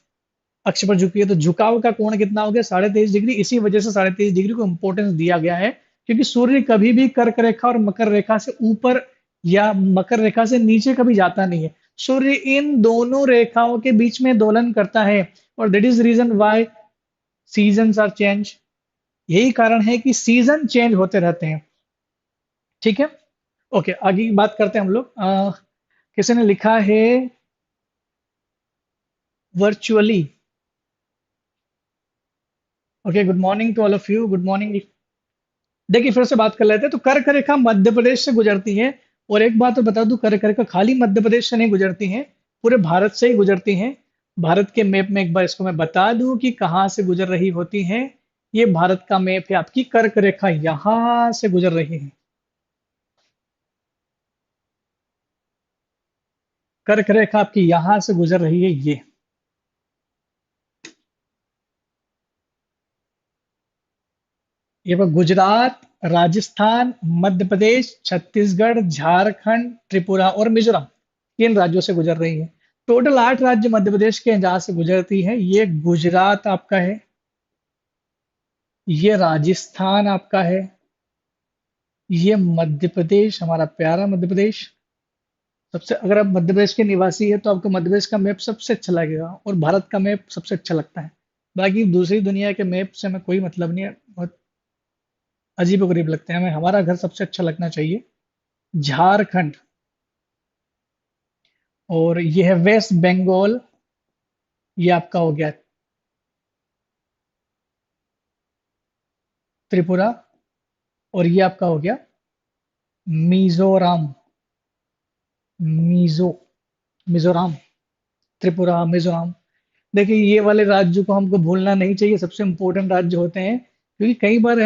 अक्ष पर झुकी है, तो झुकाव का कोण कितना हो गया? 23.5 डिग्री। इसी वजह से 23.5 डिग्री को इंपॉर्टेंस दिया गया है, क्योंकि सूर्य कभी भी कर्क रेखा और मकर रेखा से ऊपर या मकर रेखा से नीचे कभी जाता नहीं है। सूर्य इन दोनों रेखाओं के बीच में दोलन करता है, और that is reason why season are change. यही कारण है कि सीजन चेंज होते रहते हैं। ठीक है, ओके, आगे की बात करते हैं हम लोग। किसी ने लिखा है virtually. Okay, good morning to all of you, good morning. देखिए, फिर से बात कर लेते हैं। तो कर्क रेखा मध्य प्रदेश से गुजरती है। और एक बात तो बता दूं, कर्क रेखा खाली मध्य प्रदेश से नहीं गुजरती है, पूरे भारत से ही गुजरती है। भारत के मैप में एक बार इसको मैं बता दूं कि कहाँ से गुजर रही होती है। ये भारत का मैप है, आपकी कर्क रेखा यहां से गुजर रही है। कर्क रेखा आपकी यहां से गुजर रही है, ये वो गुजरात, राजस्थान, मध्य प्रदेश, छत्तीसगढ़, झारखंड, त्रिपुरा और मिजोरम, इन राज्यों से गुजर रही है। टोटल 8 राज्य मध्य प्रदेश के हैं जहां से गुजरती है। ये गुजरात आपका है, ये राजस्थान आपका है, ये मध्य प्रदेश, हमारा प्यारा मध्य प्रदेश। सबसे, अगर आप मध्य प्रदेश के निवासी है तो आपको मध्य प्रदेश का मैप सबसे अच्छा लगेगा, और भारत का मैप सबसे अच्छा लगता है। बाकी दूसरी दुनिया के मैप से हमें कोई मतलब नहीं है, बहुत अजीब गरीब लगते हैं हमें। हमारा घर सबसे अच्छा लगना चाहिए। झारखंड, और ये है वेस्ट बंगाल, ये आपका हो गया त्रिपुरा, और ये आपका हो गया मिजोरम, मिजो मिजोरम, त्रिपुरा, मिजोरम। देखिए, ये वाले राज्यों को हमको भूलना नहीं चाहिए, सबसे इंपॉर्टेंट राज्य होते हैं, क्योंकि कई बार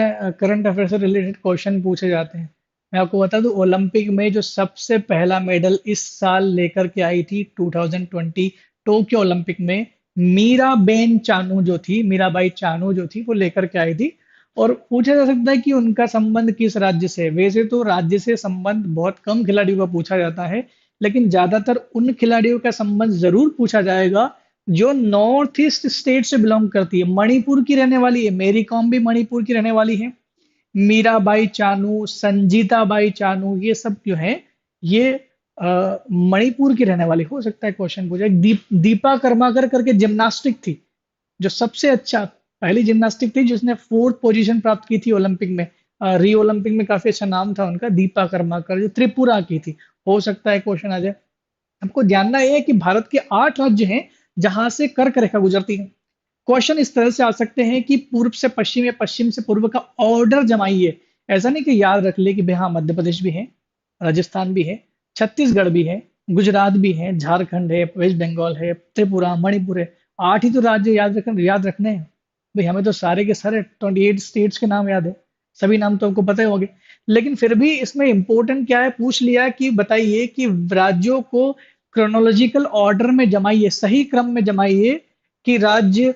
करंट अफेयर से रिलेटेड क्वेश्चन पूछे जाते हैं। मैं आपको बता दूं, ओलंपिक में जो सबसे पहला मेडल इस साल लेकर के आई थी 2020 टोक्यो ओलंपिक में, मीराबेन चानू जो थी, मीराबाई चानू जो थी, वो लेकर के आई थी। और पूछा जा सकता है कि उनका संबंध किस राज्य से है। वैसे तो राज्य से संबंध बहुत कम खिलाड़ियों का पूछा जाता है, लेकिन ज्यादातर उन खिलाड़ियों का संबंध जरूर पूछा जाएगा जो नॉर्थ ईस्ट स्टेट से बिलोंग करती है। मणिपुर की रहने वाली है, मेरी कॉम भी मणिपुर की रहने वाली है। मीराबाई चानू, संजीता बाई चानू, ये सब जो है, ये मणिपुर की रहने वाली। हो सकता है क्वेश्चन पूछे। दीपा कर्माकर करके जिम्नास्टिक थी, जो सबसे अच्छा, पहली जिम्नास्टिक थी जिसने 4th पोजीशन प्राप्त की थी ओलंपिक में। रियो ओलंपिक में काफी अच्छा नाम था उनका, दीपा कर्माकर, जो त्रिपुरा की थी। हो सकता है क्वेश्चन आ जाए। हमको जानना यह है कि भारत के 8 राज्य हैं जहां से कर्क रेखा गुजरती है। क्वेश्चन इस तरह से आ सकते हैं कि पूर्व से पश्चिम या पश्चिम से पूर्व का ऑर्डर जमाइए। ऐसा नहीं कि याद रख ले कि भाई हाँ, मध्य प्रदेश भी है, राजस्थान भी है, छत्तीसगढ़ भी है, गुजरात भी है, झारखंड है, वेस्ट बंगाल है, त्रिपुरा, मणिपुर है। 8 ही तो राज्य याद रखने हैं। भाई हमें तो सारे के सारे 28 स्टेट्स के नाम याद है। सभी नाम तो आपको पता ही होंगे। लेकिन फिर भी इसमें इम्पोर्टेंट क्या है, पूछ लिया कि बताइए कि राज्यों को क्रोनोलॉजिकल ऑर्डर में जमाइए, सही क्रम में जमाइए कि राज्य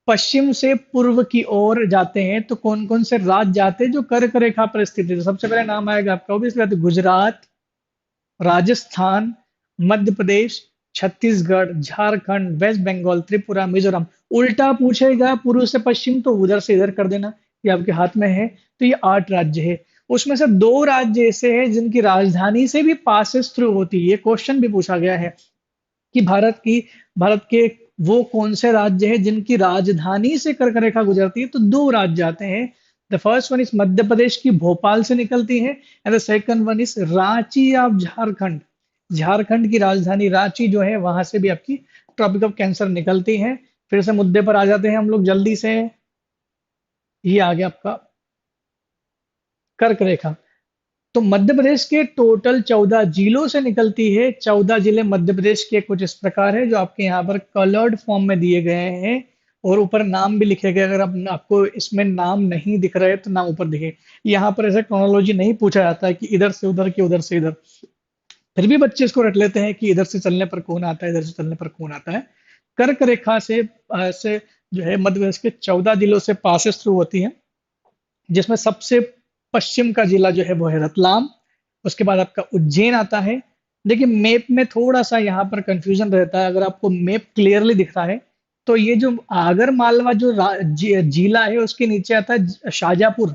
पश्चिम से पूर्व की ओर जाते हैं तो कौन कौन से राज्य जाते हैं जो कर्क रेखा पर स्थित है। तो सबसे पहले नाम आएगा आपका, ऑब्वियसली बात है, गुजरात, राजस्थान, मध्य प्रदेश, छत्तीसगढ़, झारखंड, वेस्ट बंगाल, त्रिपुरा, मिजोरम। उल्टा पूछेगा पूर्व से पश्चिम तो उधर से इधर कर देना, ये आपके हाथ में है। तो ये 8 राज्य है। उसमें से 2 राज्य ऐसे हैं जिनकी राजधानी से भी पासेस थ्रू होती है। ये क्वेश्चन भी पूछा गया है कि भारत के वो कौन से राज्य हैं जिनकी राजधानी से कर्क रेखा गुजरती है। तो 2 राज्य आते हैं। The first one is Madhya Pradesh की भोपाल से निकलती है, and the second one is Ranchi of Jharkhand. Jharkhand की राजधानी रांची जो है वहां से भी आपकी ट्रॉपिक ऑफ कैंसर निकलती है। फिर से मुद्दे पर आ जाते हैं हम लोग जल्दी से। ये आ गया आपका कर्क रेखा। तो मध्य प्रदेश के टोटल 14 जिलों से निकलती है। 14 जिले मध्य प्रदेश के कुछ इस प्रकार है जो आपके यहाँ पर कलर्ड फॉर्म में दिए गए हैं, और ऊपर नाम भी लिखे गए। अगर आपको इसमें नाम नहीं दिख रहे तो नाम ऊपर दिखे। यहाँ पर ऐसे क्रोनोलॉजी नहीं पूछा जाता है कि इधर से उधर कि उधर से इधर। फिर भी बच्चे इसको रट लेते हैं कि इधर से चलने पर कौन आता है, इधर से चलने पर कौन आता है। कर्क रेखा से जो है मध्य प्रदेश के 14 जिलों से पासेस थ्रू होती है, जिसमें सबसे पश्चिम का जिला जो है वो है रतलाम। उसके बाद आपका उज्जैन आता है। देखिए मैप में थोड़ा सा यहाँ पर कंफ्यूजन रहता है। अगर आपको मैप क्लियरली दिख रहा है तो ये जो आगर मालवा जो जिला है उसके नीचे आता है शाहजहांपुर।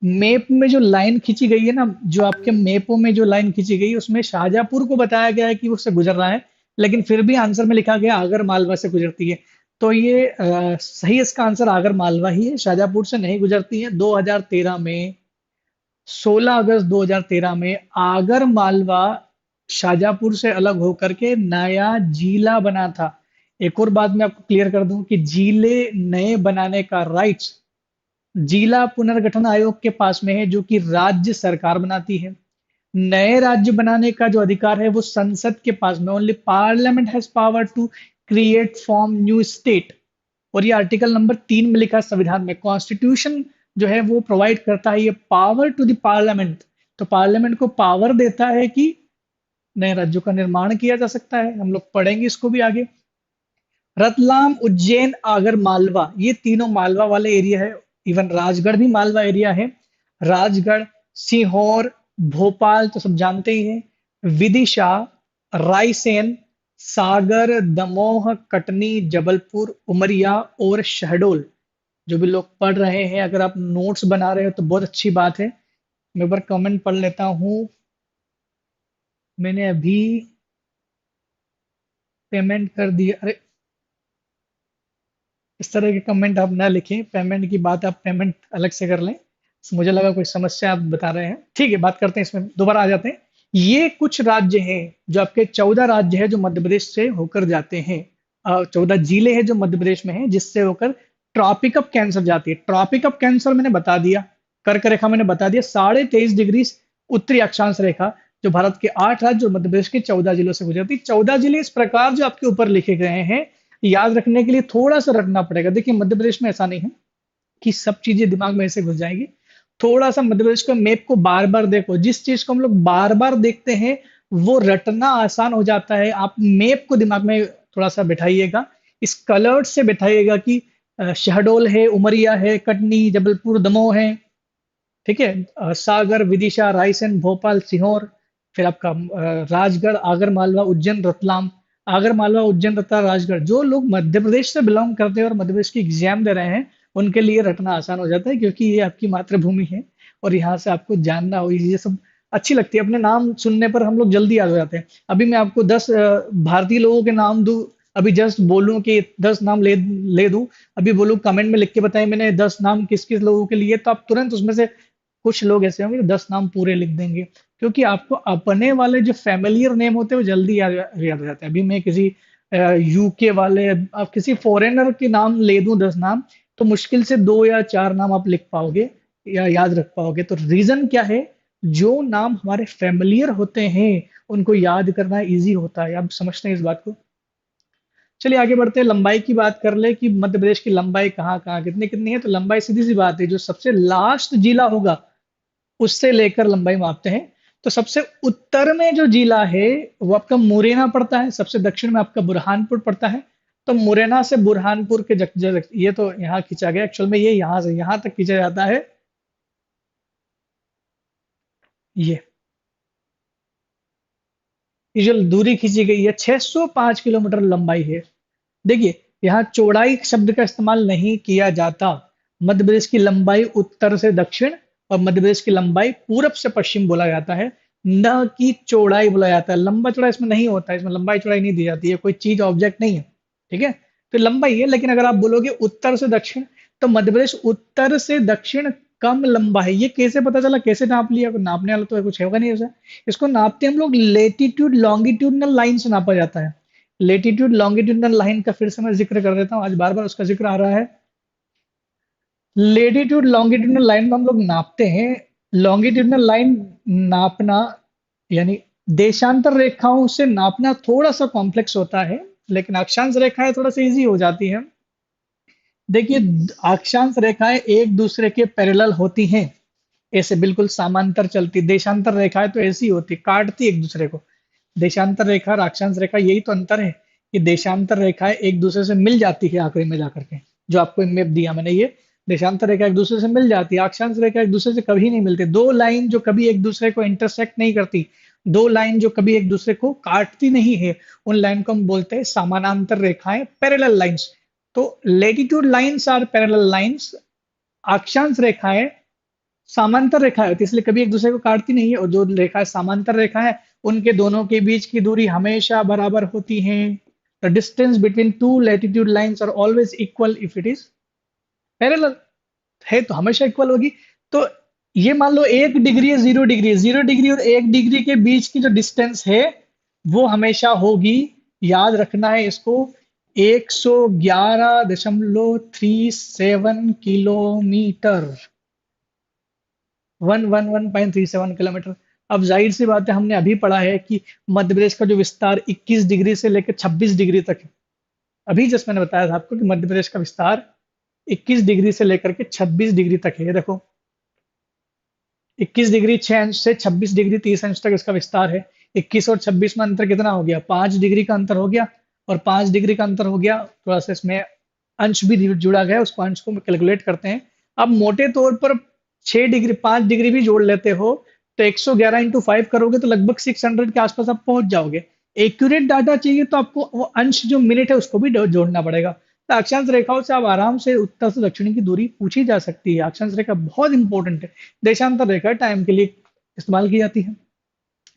मैप में जो लाइन खींची गई है ना, जो आपके मैपों में जो लाइन खींची गई है उसमें शाहजहांपुर को बताया गया है कि उससे गुजर रहा है, लेकिन फिर भी आंसर में लिखा गया आगर मालवा से गुजरती है। तो ये सही इसका आंसर आगर मालवा ही है, शाहजहांपुर से नहीं गुजरती है। 2013 में 16 अगस्त 2013 में आगर मालवा शाहजहांपुर से अलग होकर के नया जिला बना था। एक और बात मैं आपको क्लियर कर दूं कि जिले नए बनाने का राइट्स जिला पुनर्गठन आयोग के पास में है, जो कि राज्य सरकार बनाती है। नए राज्य बनाने का जो अधिकार है वो संसद के पास में, only parliament has power to create form new state. और ये आर्टिकल नंबर 3 में लिखा है संविधान में। कॉन्स्टिट्यूशन जो है वो प्रोवाइड करता है ये पावर टू द पार्लियामेंट। तो पार्लियामेंट को पावर देता है कि नए राज्यों का निर्माण किया जा सकता है। हम लोग पढ़ेंगे इसको भी आगे। रतलाम, उज्जैन, आगर मालवा, ये तीनों मालवा वाले एरिया है। इवन राजगढ़ भी मालवा एरिया है। राजगढ़, सीहोर, भोपाल तो सब जानते ही हैं। विदिशा, रायसेन, सागर, दमोह, कटनी, जबलपुर, उमरिया और शहडोल। जो भी लोग पढ़ रहे हैं, अगर आप नोट्स बना रहे हो तो बहुत अच्छी बात है। मैं एक बार कमेंट पढ़ लेता हूँ। मैंने अभी पेमेंट कर दिया। अरे इस तरह के कमेंट आप ना लिखें, पेमेंट की बात आप पेमेंट अलग से कर लें। मुझे लगा कोई समस्या आप बता रहे हैं। ठीक है, बात करते हैं, इसमें दोबारा आ जाते हैं। ये कुछ राज्य हैं जो आपके 14 राज्य हैं जो मध्य प्रदेश से होकर जाते हैं। 14 जिले हैं जो मध्य प्रदेश में हैं जिससे होकर ट्रॉपिक ऑफ कैंसर जाती है। ट्रॉपिक ऑफ कैंसर मैंने बता दिया, कर्क रेखा मैंने बता दिया, 23.5 डिग्री उत्तरी अक्षांश रेखा, जो भारत के 8 राज्य और मध्य प्रदेश के 14 जिलों से गुजरती है। 14 जिले इस प्रकार जो आपके ऊपर लिखे गए हैं, याद रखने के लिए थोड़ा सा रखना पड़ेगा। देखिए मध्य प्रदेश में ऐसा नहीं है कि सब चीजें दिमाग में ऐसे घुस जाएंगी। थोड़ा सा मध्य प्रदेश के मैप को बार बार देखो। जिस चीज को हम लोग बार बार देखते हैं वो रटना आसान हो जाता है। आप मैप को दिमाग में थोड़ा सा बिठाइएगा, इस कलर्ड से बिठाइएगा कि शहडोल है, उमरिया है, कटनी, जबलपुर, दमोह है। ठीक है, सागर, विदिशा, रायसेन, भोपाल, सीहोर, फिर आपका राजगढ़, आगर मालवा, उज्जैन, रतलाम। आगर मालवा, उज्जैन, रतलाम, राजगढ़, जो लोग मध्य प्रदेश से बिलोंग करते हैं और मध्य प्रदेश की एग्जाम दे रहे हैं उनके लिए रटना आसान हो जाता है, क्योंकि ये आपकी मातृभूमि है और यहाँ से आपको जानना हो, ये सब अच्छी लगती है। अपने नाम सुनने पर हम लोग जल्दी याद हो जाते हैं। अभी मैं आपको 10 भारतीय लोगों के नाम दूं, अभी जस्ट बोलूं कि 10 नाम ले ले दूं, अभी बोलूं कमेंट में लिख के बताएं मैंने 10 नाम किस किस लोगों के लिए, तो आप तुरंत उसमें से कुछ लोग ऐसे होंगे जो 10 नाम पूरे लिख देंगे, क्योंकि आपको अपने वाले जो फैमिलियर नेम होते हैं वो जल्दी याद हो जाते हैं। अभी मैं किसी यूके वाले, आप किसी फॉरेनर के नाम ले दूं 10 नाम, तो मुश्किल से 2 या 4 नाम आप लिख पाओगे या याद रख पाओगे। तो रीजन क्या है, जो नाम हमारे फेमिलियर होते हैं उनको याद करना इजी होता है। आप समझते हैं इस बात को? चलिए आगे बढ़ते हैं, लंबाई की बात कर ले कि मध्य प्रदेश की लंबाई कहाँ कहाँ कितनी कितनी है। तो लंबाई सीधी सी बात है, जो सबसे लास्ट जिला होगा उससे लेकर लंबाई मापते हैं। तो सबसे उत्तर में जो जिला है वो आपका मुरैना पड़ता है, सबसे दक्षिण में आपका बुरहानपुर पड़ता है। तो मुरैना से बुरहानपुर के ये तो यहाँ खींचा गया, एक्चुअल में ये यहाँ से यहाँ तक खींचा जाता है। ये ये जो दूरी खींची गई है 605 किलोमीटर लंबाई है। देखिए, यहाँ चौड़ाई शब्द का इस्तेमाल नहीं किया जाता। मध्य प्रदेश की लंबाई उत्तर से दक्षिण और मध्य प्रदेश की लंबाई पूरब से पश्चिम बोला जाता है, न कि चौड़ाई बोला जाता है। लंबा चौड़ा इसमें नहीं होता है, इसमें लंबाई चौड़ाई नहीं दी जाती है, कोई चीज ऑब्जेक्ट नहीं है। ठीक है, तो लंबाई है। लेकिन अगर आप बोलोगे उत्तर से दक्षिण, तो मध्य प्रदेश उत्तर से दक्षिण कम लंबा है। ये कैसे पता चला, कैसे नाप लिया? नापने वाला तो कुछ होगा नहीं ऐसा। इसको नापते हम लोग लेटीट्यूड लॉन्गिट्यूडनल लाइन से नापा जाता है। लेटीट्यूड लॉन्गिट्यूडनल लाइन का फिर से मैं जिक्र कर देता हूँ, आज बार बार उसका जिक्र आ रहा है। लेटीट्यूड लॉन्गिट्यूडनल लाइन में हम लोग नापते हैं। लॉन्गिट्यूडनल लाइन नापना यानी देशांतर रेखाओं से नापना थोड़ा सा कॉम्प्लेक्स होता है, लेकिन अक्षांश रेखाएं थोड़ा सा इजी हो जाती है। देखिए, अक्षांश रेखाएं एक दूसरे के पैरेलल होती हैं, ऐसे बिल्कुल समांतर चलती। देशांतर रेखाएं तो ऐसी होती, काटती एक दूसरे को। देशांतर रेखा और अक्षांश रेखा यही तो अंतर है कि देशांतर रेखाएं एक दूसरे से मिल जाती है आखिरी में जाकर के। जो आपको मैप दिया मैंने, ये देशांतर रेखा एक दूसरे से मिल जाती है, अक्षांश रेखा एक दूसरे से कभी नहीं मिलती। दो लाइन जो कभी एक दूसरे को इंटरसेक्ट नहीं करती, दो लाइन जो कभी एक दूसरे को काटती नहीं है, उन लाइन को हम बोलते हैं समानांतर रेखाएं, पैरेलल लाइंस। तो latitude lines are parallel lines, अक्षांश रेखाएं समांतर रेखा होती है, इसलिए कभी एक दूसरे को काटती नहीं है। और जो रेखा समांतर रेखा है, उनके दोनों के बीच की दूरी हमेशा बराबर होती है। The distance between two latitude lines are always equal if it is parallel. है तो हमेशा इक्वल होगी। तो ये मान लो 1 डिग्री है, 0 डिग्री है, 0 डिग्री और 1 डिग्री के बीच की जो डिस्टेंस है वो हमेशा होगी, याद रखना है इसको, 111.37 किलोमीटर, 111.37 किलोमीटर। अब जाहिर सी बात है, हमने अभी पढ़ा है कि मध्य प्रदेश का जो विस्तार 21 डिग्री से लेकर 26 डिग्री तक है। अभी जस्ट मैंने बताया था आपको कि मध्य प्रदेश का विस्तार 21 डिग्री से लेकर के 26 डिग्री तक है। ये देखो, 21 डिग्री 6 अंश से 26 डिग्री 30 अंश तक इसका विस्तार है। 21 और 26 में अंतर कितना हो गया? 5 डिग्री का अंतर हो गया। और 5 डिग्री का अंतर हो गया, थोड़ा सा इसमें अंश भी जुड़ा गया, उसको अंश को कैलकुलेट करते हैं। अब मोटे तौर पर 6 डिग्री 5 डिग्री भी जोड़ लेते हो तो 111 इंटू 5 करोगे तो लगभग 600 के आसपास आप पहुंच जाओगे। एक्यूरेट डाटा चाहिए तो आपको वो अंश जो मिनट है उसको भी जोड़ना पड़ेगा। तो अक्षांश रेखाओं से आप आराम से उत्तर से दक्षिण की दूरी पूछी जा सकती है। अक्षांश रेखा बहुत इंपॉर्टेंट है। देशांतर रेखा टाइम के लिए इस्तेमाल की जाती है।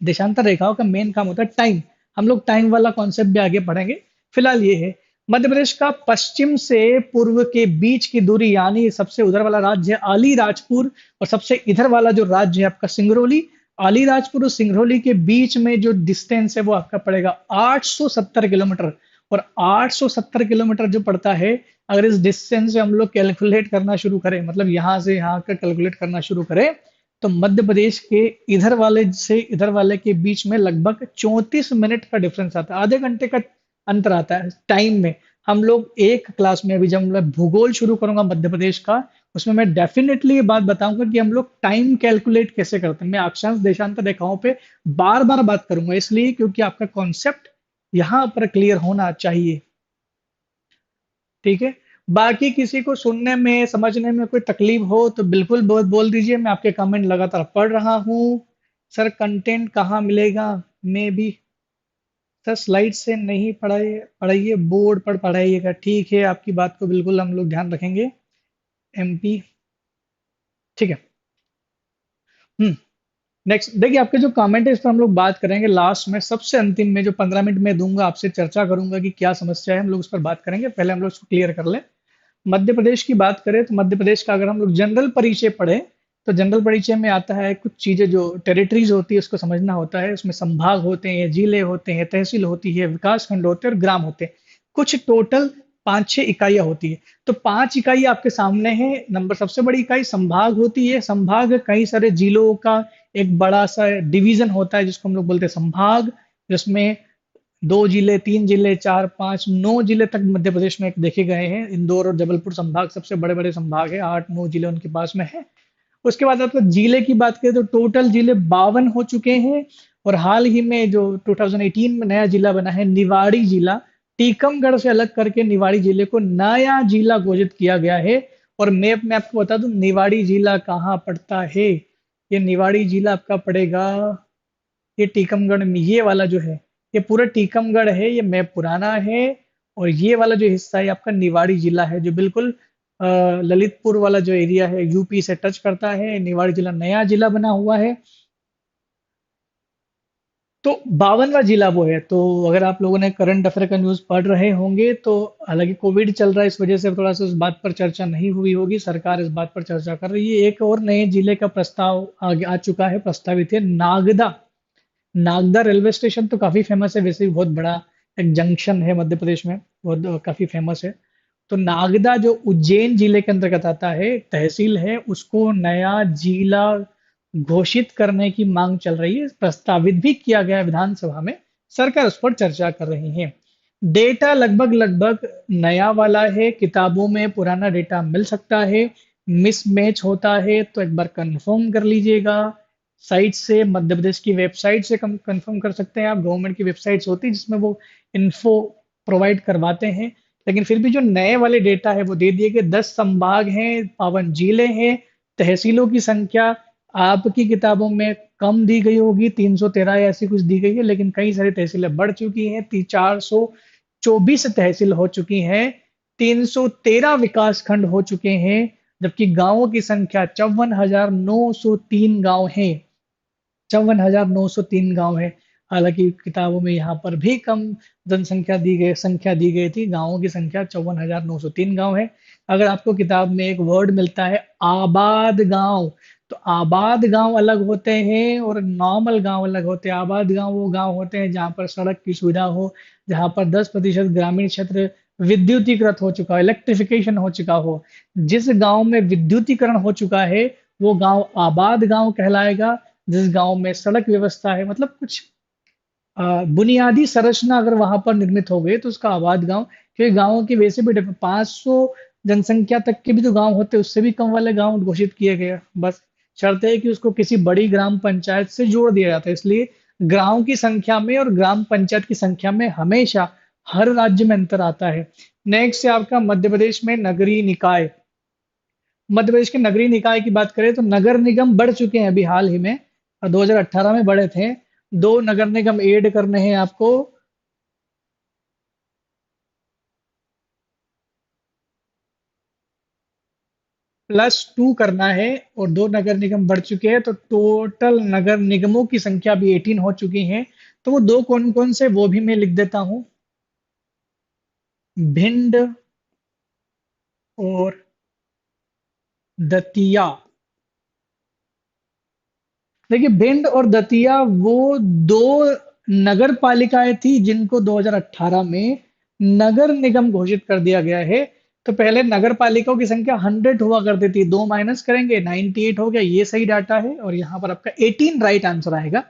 देशांतर रेखाओं का मेन काम होता है टाइम। हम लोग टाइम वाला कॉन्सेप्ट भी आगे पढ़ेंगे। फिलहाल ये है, मध्य प्रदेश का पश्चिम से पूर्व के बीच की दूरी, यानी सबसे उधर वाला राज्य है अलीराजपुर और सबसे इधर वाला जो राज्य है आपका सिंगरौली। अलीराजपुर और सिंगरौली के बीच में जो डिस्टेंस है वो आपका पड़ेगा 870 किलोमीटर। और 870 किलोमीटर जो पड़ता है, अगर इस डिस्टेंस से हम लोग कैलकुलेट करना शुरू करें, मतलब यहाँ से यहाँ का कैलकुलेट करना शुरू करें, तो मध्य प्रदेश के इधर वाले से इधर वाले के बीच में लगभग 34 मिनट का डिफरेंस आता है, आधे घंटे का अंतर आता है टाइम में। हम लोग एक क्लास में, अभी जब मैं भूगोल शुरू करूंगा मध्य प्रदेश का, उसमें मैं डेफिनेटली ये बात बताऊंगा कि हम लोग टाइम कैलकुलेट कैसे करते हैं। मैं अक्षांश देशांतर रेखाओं पे बार बार बात करूंगा, इसलिए क्योंकि आपका कॉन्सेप्ट यहाँ पर क्लियर होना चाहिए। ठीक है, बाकी किसी को सुनने में समझने में कोई तकलीफ हो तो बिल्कुल बोल दीजिए, मैं आपके कमेंट लगातार पढ़ रहा हूँ। सर कंटेंट कहाँ मिलेगा? मैं भी सर स्लाइड से नहीं पढ़ाइए, पढ़ाइए बोर्ड पर पढ़ाइएगा। ठीक है, आपकी बात को बिल्कुल हम लोग ध्यान रखेंगे। एमपी, ठीक है। हम्म, नेक्स्ट देखिए, आपके जो कमेंट है इस पर हम लोग बात करेंगे लास्ट में, सबसे अंतिम में जो 15 मिनट में दूंगा आपसे चर्चा करूंगा कि क्या समस्या है, हम लोग उस पर बात करेंगे। पहले हम लोग उसको क्लियर कर लें। मध्य प्रदेश की बात करें तो मध्य प्रदेश का अगर हम लोग जनरल परिचय पढ़े, तो जनरल परिचय में आता है कुछ चीजें, जो टेरिटरीज होती है उसको समझना होता है। उसमें संभाग होते हैं, जिले होते हैं, तहसील होती है, विकास खंड होते हैं और ग्राम होते हैं। कुछ टोटल 5-6 इकाइयां होती है। तो 5 इकाई आपके सामने है। नंबर सबसे बड़ी इकाई संभाग होती है। संभाग कई सारे जिलों का एक बड़ा सा डिवीजन होता है जिसको हम लोग बोलते हैं संभाग, जिसमें 2 जिले, 3 जिले, 4, 5, 9 जिले तक मध्य प्रदेश में एक देखे गए हैं। इंदौर और जबलपुर संभाग सबसे बड़े बड़े संभाग है, 8, 9 जिले उनके पास में है। उसके बाद आपको जिले की बात करें तो टोटल जिले 52 हो चुके हैं। और हाल ही में जो 2018 में नया जिला बना है निवाड़ी जिला, टीकमगढ़ से अलग करके निवाड़ी जिले को नया जिला घोषित किया गया है। और मैप में आपको बता दूं निवाड़ी जिला कहाँ पड़ता है। ये निवाड़ी जिला आपका पड़ेगा, ये टीकमगढ़ में, ये वाला जो है ये पूरा टीकमगढ़ है, ये मैप पुराना है। और ये वाला जो हिस्सा है आपका निवाड़ी जिला है, जो बिल्कुल ललितपुर वाला जो एरिया है यूपी से टच करता है। निवाड़ी जिला नया जिला बना हुआ है। तो 52वां जिला वो है। तो अगर आप लोगों ने करंट अफेयर का न्यूज़ पढ़ रहे होंगे तो हालांकि कोविड चल रहा है इस वजह से थोड़ा सा उस बात पर चर्चा नहीं हुई होगी, सरकार इस बात पर चर्चा कर रही है। एक और नए जिले का प्रस्ताव आगे आ चुका है, प्रस्तावित है नागदा। नागदा रेलवे स्टेशन तो काफी फेमस है, वैसे भी बहुत बड़ा एक जंक्शन है मध्य प्रदेश में, बहुत काफी फेमस है। तो नागदा जो उज्जैन जिले के अंतर्गत आता है, तहसील है, उसको नया जिला घोषित करने की मांग चल रही है, प्रस्तावित भी किया गया है विधानसभा में। सरकार उस पर चर्चा कर रही है। डेटा लगभग लगभग नया वाला है, किताबों में पुराना डेटा मिल सकता है। मिसमैच होता है तो एक बार कंफर्म कर लीजिएगा साइट से, मध्य प्रदेश की वेबसाइट से कंफर्म कर सकते हैं आप। गवर्नमेंट की वेबसाइट्स होती है जिसमें वो इन्फो प्रोवाइड करवाते हैं। लेकिन फिर भी जो नए वाले डेटा है वो दे दिए गए। 10 संभाग हैं, 52 जिले हैं। तहसीलों की संख्या आपकी किताबों में कम दी गई होगी, 313 या ऐसी कुछ दी गई है, लेकिन कई सारी तहसीलें बढ़ चुकी हैं। 424 तहसील हो चुकी हैं, 313 विकास खंड हो चुके हैं, जबकि गांवों की संख्या 54,903 गांव है। 54,903 गांव है। हालांकि किताबों में यहाँ पर भी कम संख्या दी गई थी। गांवों की संख्या 54,903 गांव है। अगर आपको किताब में एक वर्ड मिलता है आबाद गांव, तो आबाद गांव अलग होते हैं और नॉर्मल गांव अलग होते हैं। आबाद गांव वो गांव होते हैं जहाँ पर सड़क की सुविधा हो, जहाँ पर 10% ग्रामीण क्षेत्र विद्युतीकृत हो चुका हो, इलेक्ट्रिफिकेशन हो चुका हो। जिस गांव में विद्युतीकरण हो चुका है वो गांव आबाद गांव कहलाएगा। जिस गांव में सड़क व्यवस्था है, मतलब कुछ बुनियादी संरचना अगर वहां पर निर्मित हो गई तो उसका आबाद गांव। क्योंकि गांवों की वैसे भी 500 जनसंख्या तक के भी जो गांव होते हैं उससे भी कम वाले गांव घोषित किए गए हैं। बस शर्त है कि उसको किसी बड़ी ग्राम पंचायत से जोड़ दिया जाता है। इसलिए गांव की संख्या में और ग्राम पंचायत की संख्या में हमेशा हर राज्य में अंतर आता है। नेक्स्ट है आपका मध्य प्रदेश में नगरीय निकाय। मध्य प्रदेश के नगरीय निकाय की बात करें तो नगर निगम बढ़ चुके हैं अभी हाल ही में, 2018 में बढ़े थे। 2 नगर निगम ऐड करने हैं आपको। +2 करना है और 2 नगर निगम बढ़ चुके हैं, तो टोटल नगर निगमों की संख्या भी 18 हो चुकी है। तो वो दो कौन कौन से वो भी मैं लिख देता हूँ, भिंड और दतिया। देखिए भिंड और दतिया वो दो नगर पालिकाएं थी जिनको 2018 में नगर निगम घोषित कर दिया गया है। तो पहले नगर पालिकाओं की संख्या 100 हुआ करती थी, 2 माइनस करेंगे 98 हो गया, ये सही डाटा है। और यहाँ पर आपका 18 राइट आंसर आएगा।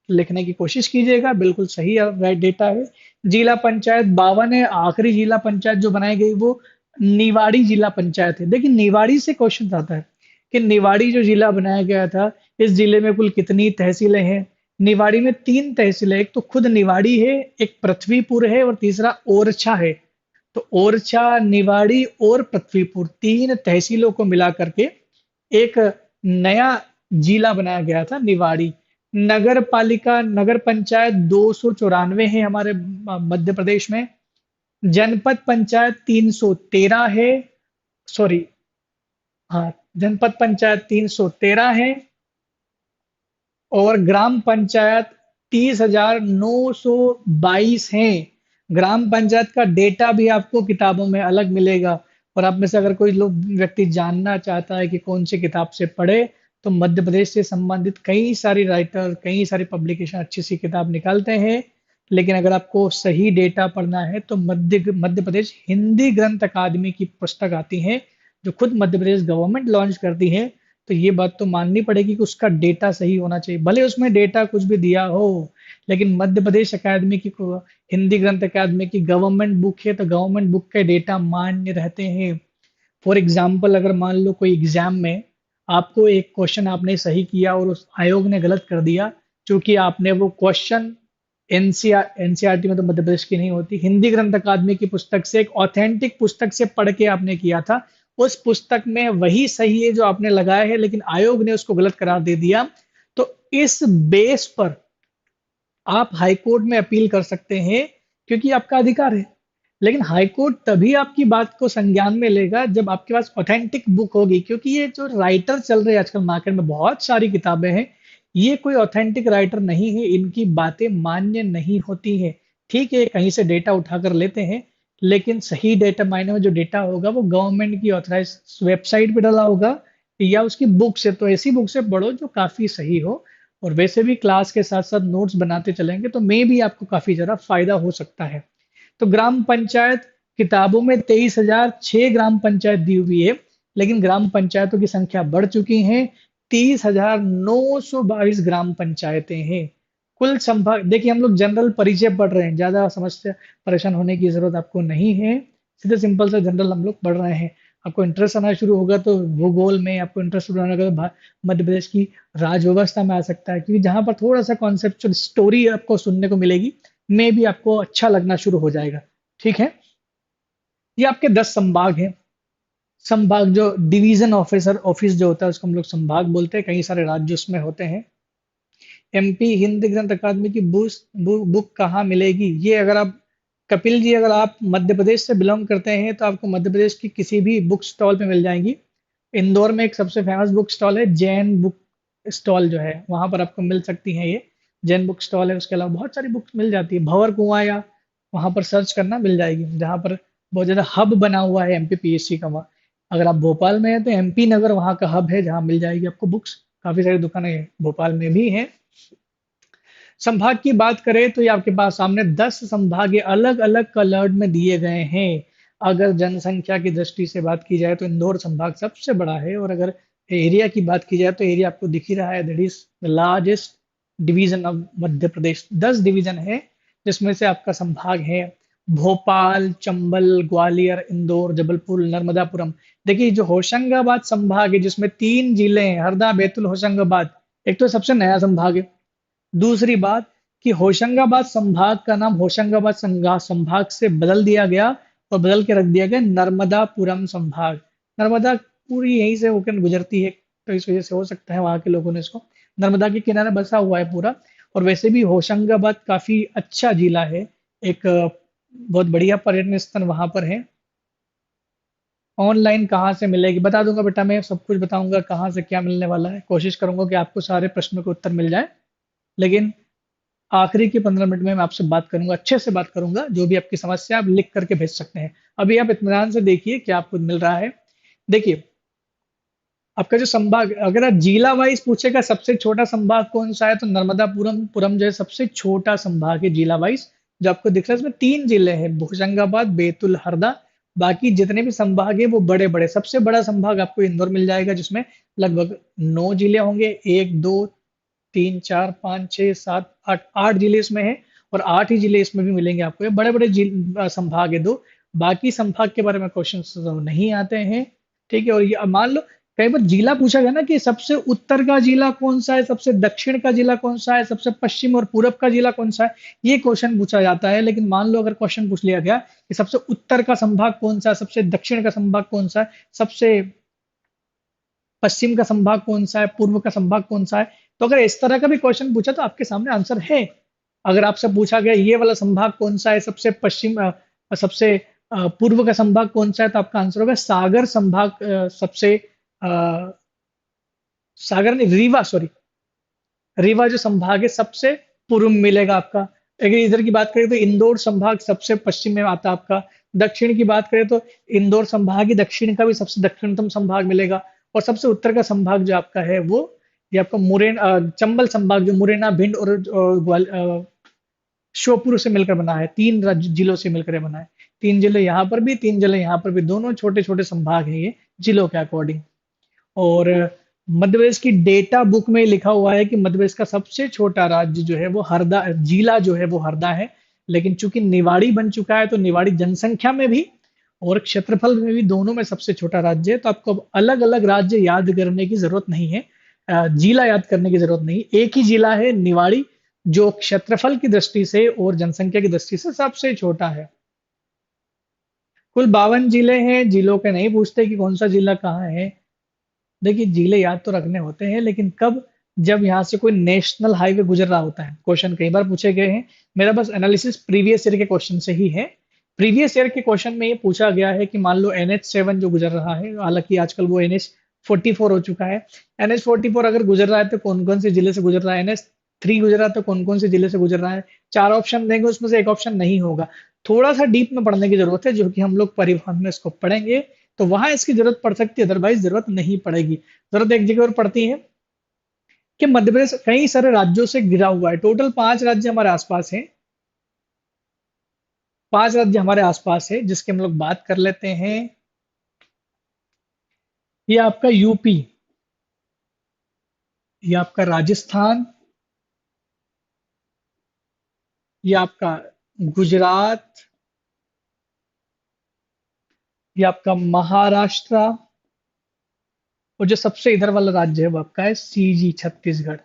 लिखने की कोशिश कीजिएगा, बिल्कुल सही राइट डेटा है। जिला पंचायत 52 है। आखिरी जिला पंचायत जो बनाई गई वो निवाड़ी जिला पंचायत है। देखिए निवाड़ी से क्वेश्चन आता है कि निवाड़ी जो जिला बनाया गया था, इस जिले में कुल कितनी तहसीलें हैं। निवाड़ी में 3 तहसीलें, एक तो खुद निवाड़ी है, एक पृथ्वीपुर है और तीसरा ओरछा है। तो ओरछा, निवाड़ी और पृथ्वीपुर 3 तहसीलों को मिला करके एक नया जिला बनाया गया था निवाड़ी। नगर पालिका नगर पंचायत 294 है हमारे मध्य प्रदेश में। जनपद पंचायत 313 है। सॉरी, हाँ, जनपद पंचायत 313 है। और ग्राम पंचायत 30,922 हैं। ग्राम पंचायत का डेटा भी आपको किताबों में अलग मिलेगा। और आप में से अगर कोई लोग व्यक्ति जानना चाहता है कि कौन सी किताब से पढ़े, तो मध्य प्रदेश से संबंधित कई सारी राइटर, कई सारी पब्लिकेशन अच्छी सी किताब निकालते हैं। लेकिन अगर आपको सही डेटा पढ़ना है तो मध्य प्रदेश हिंदी ग्रंथ अकादमी की पुस्तक आती है, जो खुद मध्य प्रदेश गवर्नमेंट लॉन्च करती है। तो ये बात तो माननी पड़ेगी कि उसका डेटा सही होना चाहिए, भले उसमें डेटा कुछ भी दिया हो, लेकिन मध्य प्रदेश अकादमी की हिंदी ग्रंथ अकादमी की गवर्नमेंट बुक है, तो गवर्नमेंट बुक के डेटा मान्य रहते हैं। फॉर एग्जाम्पल, अगर मान लो कोई एग्जाम में आपको एक क्वेश्चन आपने सही किया और उस आयोग ने गलत कर दिया, क्योंकि आपने वो क्वेश्चन एनसीईआरटी में तो मध्य प्रदेश की नहीं होती, हिंदी ग्रंथ अकादमी की पुस्तक से, एक ऑथेंटिक पुस्तक से पढ़ के आपने किया था, उस पुस्तक में वही सही है जो आपने लगाया है, लेकिन आयोग ने उसको गलत करार दे दिया, तो इस बेस पर आप हाई कोर्ट में अपील कर सकते हैं, क्योंकि आपका अधिकार है। लेकिन हाई कोर्ट तभी आपकी बात को संज्ञान में लेगा जब आपके पास ऑथेंटिक बुक होगी, क्योंकि ये जो राइटर चल रहे हैं आजकल मार्केट में, बहुत सारी किताबें हैं, ये कोई ऑथेंटिक राइटर नहीं है, इनकी बातें मान्य नहीं होती हैं। ठीक है, कहीं से डेटा उठाकर लेते हैं, लेकिन सही डेटा मायने में जो डेटा होगा वो गवर्नमेंट की ऑथराइज वेबसाइट पे डाला होगा या उसकी बुक से, तो ऐसी बुक से पढ़ो जो काफी सही हो। और वैसे भी क्लास के साथ साथ नोट्स बनाते चलेंगे तो मे भी आपको काफी ज्यादा फायदा हो सकता है। तो ग्राम पंचायत किताबों में 23,006 ग्राम पंचायत दी हुई है, लेकिन ग्राम पंचायतों की संख्या बढ़ चुकी है, 30,922 ग्राम पंचायतें हैं। कुल संभाग देखिए, हम लोग जनरल परिचय पढ़ रहे हैं, ज्यादा समस्या परेशान होने की जरूरत आपको नहीं है, सीधे सिंपल से जनरल हम लोग पढ़ रहे हैं। आपको इंटरेस्ट आना शुरू होगा तो भूगोल में, आपको इंटरेस्ट शुरू होने का तो मध्य प्रदेश की राज व्यवस्था में आ सकता है, क्योंकि जहां पर थोड़ा सा कॉन्सेप्चुअल स्टोरी आपको सुनने को मिलेगी, में भी आपको अच्छा लगना शुरू हो जाएगा। ठीक है, ये आपके 10 संभाग हैं। संभाग जो डिवीजन ऑफिसर ऑफिस जो होता है उसको हम लोग संभाग बोलते हैं, कई सारे राज्य उसमें होते हैं। एमपी हिंदी ग्रंथ अकादमी की बुक कहाँ मिलेगी, ये अगर आप कपिल जी, अगर आप मध्य प्रदेश से बिलोंग करते हैं तो आपको मध्य प्रदेश की किसी भी बुक स्टॉल पे मिल जाएंगी। इंदौर में एक सबसे फेमस बुक स्टॉल है, जैन बुक स्टॉल जो है, वहां पर आपको मिल सकती है ये, जैन बुक स्टॉल है। उसके अलावा बहुत सारी बुक्स मिल जाती है, भंवर कुआं या वहां पर सर्च करना मिल जाएगी, जहां पर बहुत ज्यादा हब बना हुआ है एमपी पीएससी का वहाँ। अगर आप भोपाल में है तो एमपी नगर वहाँ का हब है, जहाँ मिल जाएगी आपको बुक्स। काफी सारी दुकानें भोपाल में भी हैं। संभाग की बात करें तो ये आपके पास सामने 10 संभाग अलग अलग कलर्ड में दिए गए हैं। अगर जनसंख्या की दृष्टि से बात की जाए तो इंदौर संभाग सबसे बड़ा है, और अगर एरिया की बात की जाए तो एरिया आपको दिख ही रहा है, that is the largest division of Madhya Pradesh. 10 division है, जिसमें से आपका संभाग है भोपाल, चंबल, ग्वालियर, इंदौर, जबलपुर, नर्मदापुरम। देखिए, जो होशंगाबाद संभाग है जिसमें 3 जिले हैं, हरदा, बैतूल, होशंगाबाद, एक तो सबसे नया संभाग है। दूसरी बात कि होशंगाबाद संभाग का नाम होशंगाबाद संभाग से बदल दिया गया, और बदल के रख दिया गया नर्मदापुरम संभाग। नर्मदा पूरी यहीं से होकर गुजरती है, तो इस वजह से हो सकता है वहां के लोगों ने इसको नर्मदा के किनारे बसा हुआ है पूरा। और वैसे भी होशंगाबाद काफी अच्छा जिला है, एक बहुत बढ़िया पर्यटन स्थल वहां पर है। ऑनलाइन कहाँ से मिलेगी बता दूंगा बेटा, मैं सब कुछ बताऊंगा कहाँ से क्या मिलने वाला है, कोशिश करूंगा कि आपको सारे प्रश्नों के उत्तर मिल जाए। लेकिन आखिरी के 15 मिनट में मैं आपसे बात करूंगा, अच्छे से बात करूंगा, जो भी आपकी समस्या आप लिख करके भेज सकते हैं। अभी आप इत्मीनान से देखिए क्या आपको मिल रहा है। देखिए, आपका जो संभाग, अगर आप जिला वाइज पूछेगा सबसे छोटा संभाग कौन सा है, तो नर्मदापुरम पुरम जो है सबसे छोटा संभाग है जिला वाइज, जो आपको दिख रहा है। इसमें 3 जिले हैं, होशंगाबाद, बैतूल, हरदा। बाकी जितने भी संभाग है वो बड़े बड़े। सबसे बड़ा संभाग आपको इंदौर मिल जाएगा, जिसमें लगभग 9 जिले होंगे, 1, 2, 3, 4, 5, 6, 7, 8, 8 जिले इसमें हैं, और 8 ही जिले इसमें भी मिलेंगे आपको। ये बड़े बड़े संभाग है दो। बाकी संभाग के बारे में क्वेश्चन नहीं आते हैं। ठीक है, और ये अब मान लो कई बार जिला पूछा गया ना कि सबसे उत्तर का जिला कौन सा है, सबसे दक्षिण का जिला कौन सा है, सबसे पश्चिम और पूरब का जिला कौन सा है, ये क्वेश्चन पूछा जाता है। लेकिन मान लो अगर क्वेश्चन पूछ लिया गया कि सबसे उत्तर का संभाग कौन सा है, सबसे दक्षिण का संभाग कौन सा है, सबसे पश्चिम का संभाग कौन सा है, पूर्व का संभाग कौन सा है, तो अगर इस तरह का भी क्वेश्चन पूछा तो आपके सामने आंसर है। अगर आपसे पूछा गया ये वाला संभाग कौन सा है, सबसे पश्चिम सबसे पूर्व का संभाग कौन सा है, तो आपका आंसर होगा सागर संभाग। सबसे अ, सागर नहीं, रीवा, सॉरी, रीवा जो संभाग है सबसे पूर्व में मिलेगा आपका। अगर इधर की बात करें तो इंदौर संभाग सबसे पश्चिम में आता है आपका। दक्षिण की बात करें तो इंदौर संभाग ही दक्षिण का भी सबसे दक्षिणतम संभाग मिलेगा। और सबसे उत्तर का संभाग जो आपका है वो ये आपका चंबल संभाग, जो मुरैना, भिंड और श्योपुर से मिलकर बना है, 3 जिलों से मिलकर बना है। 3 जिले यहाँ पर भी, 3 जिले यहाँ पर भी, दोनों छोटे छोटे संभाग हैं ये जिलों के अकॉर्डिंग। और मध्य प्रदेश की डेटा बुक में लिखा हुआ है कि मध्य प्रदेश का सबसे छोटा राज्य जो है वो हरदा, जिला जो है वो हरदा है। लेकिन चूंकि निवाड़ी बन चुका है तो निवाड़ी जनसंख्या में भी और क्षेत्रफल में भी दोनों में सबसे छोटा राज्य है। तो आपको अब अलग अलग राज्य याद करने की जरूरत नहीं है, जिला याद करने की जरूरत नहीं, एक ही जिला है निवाड़ी, जो क्षेत्रफल की दृष्टि से और जनसंख्या की दृष्टि से सबसे छोटा है। कुल 52 जिले हैं, जिलों के नहीं पूछते कि कौन सा जिला कहाँ है। देखिए जिले याद तो रखने होते हैं, लेकिन कब, जब यहाँ से कोई नेशनल हाईवे गुजर रहा होता है। क्वेश्चन कई बार पूछे गए हैं, मेरा बस एनालिसिस प्रीवियस ईयर के क्वेश्चन से ही है। प्रीवियस ईयर के क्वेश्चन में ये पूछा गया है कि मान लो NH7 जो गुजर रहा है, हालांकि आजकल वो NH44 हो चुका है। NH44 अगर गुजर रहा है तो कौन कौन से जिले से गुजर रहा है, NH3 गुजर रहा है तो कौन कौन से जिले से गुजर रहा है। चार ऑप्शन देंगे, उसमें से एक ऑप्शन नहीं होगा। थोड़ा सा डीप में पढ़ने की जरूरत है, जो कि हम लोग परिवहन में इसको पढ़ेंगे, तो वहां इसकी जरूरत पड़ सकती है, अदरवाइज जरूरत नहीं पड़ेगी। जरूरत एक जगह और पड़ती है कि मध्य प्रदेश कई सारे राज्यों से घिरा हुआ है। टोटल 5 राज्य हमारे आसपास हैं, 5 राज्य हमारे आसपास है, जिसके हम लोग बात कर लेते हैं। ये आपका यूपी, ये आपका राजस्थान, ये आपका गुजरात, ये आपका महाराष्ट्र, और जो सबसे इधर वाला राज्य है वो आपका है CG छत्तीसगढ़।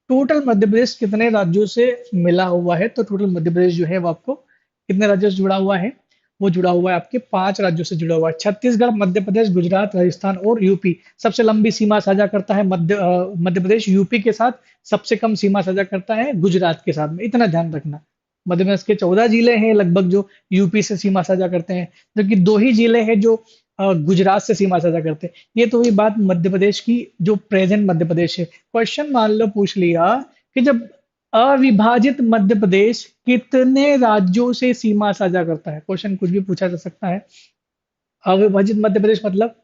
टोटल मध्य प्रदेश कितने राज्यों से मिला हुआ है, तो टोटल मध्य प्रदेश जो है वो आपको कितने राज्यों से जुड़ा हुआ है, वो जुड़ा हुआ है आपके 5 राज्यों से जुड़ा हुआ है। छत्तीसगढ़, मध्य प्रदेश, गुजरात, राजस्थान और यूपी। सबसे लंबी सीमा साझा करता है मध्य प्रदेश यूपी के साथ, सबसे कम सीमा साझा करता है गुजरात के साथ में, इतना ध्यान रखना। मध्य प्रदेश के 14 जिले हैं लगभग जो यूपी से सीमा साझा करते हैं, जबकि 2 ही जिले हैं जो गुजरात से सीमा साझा करते हैं। ये तो हुई बात मध्य प्रदेश की, जो प्रेजेंट मध्य प्रदेश है। क्वेश्चन मान लो पूछ लिया कि जब अविभाजित मध्य प्रदेश कितने राज्यों से सीमा साझा करता है, क्वेश्चन कुछ भी पूछा जा सकता है। अविभाजित मध्य प्रदेश मतलब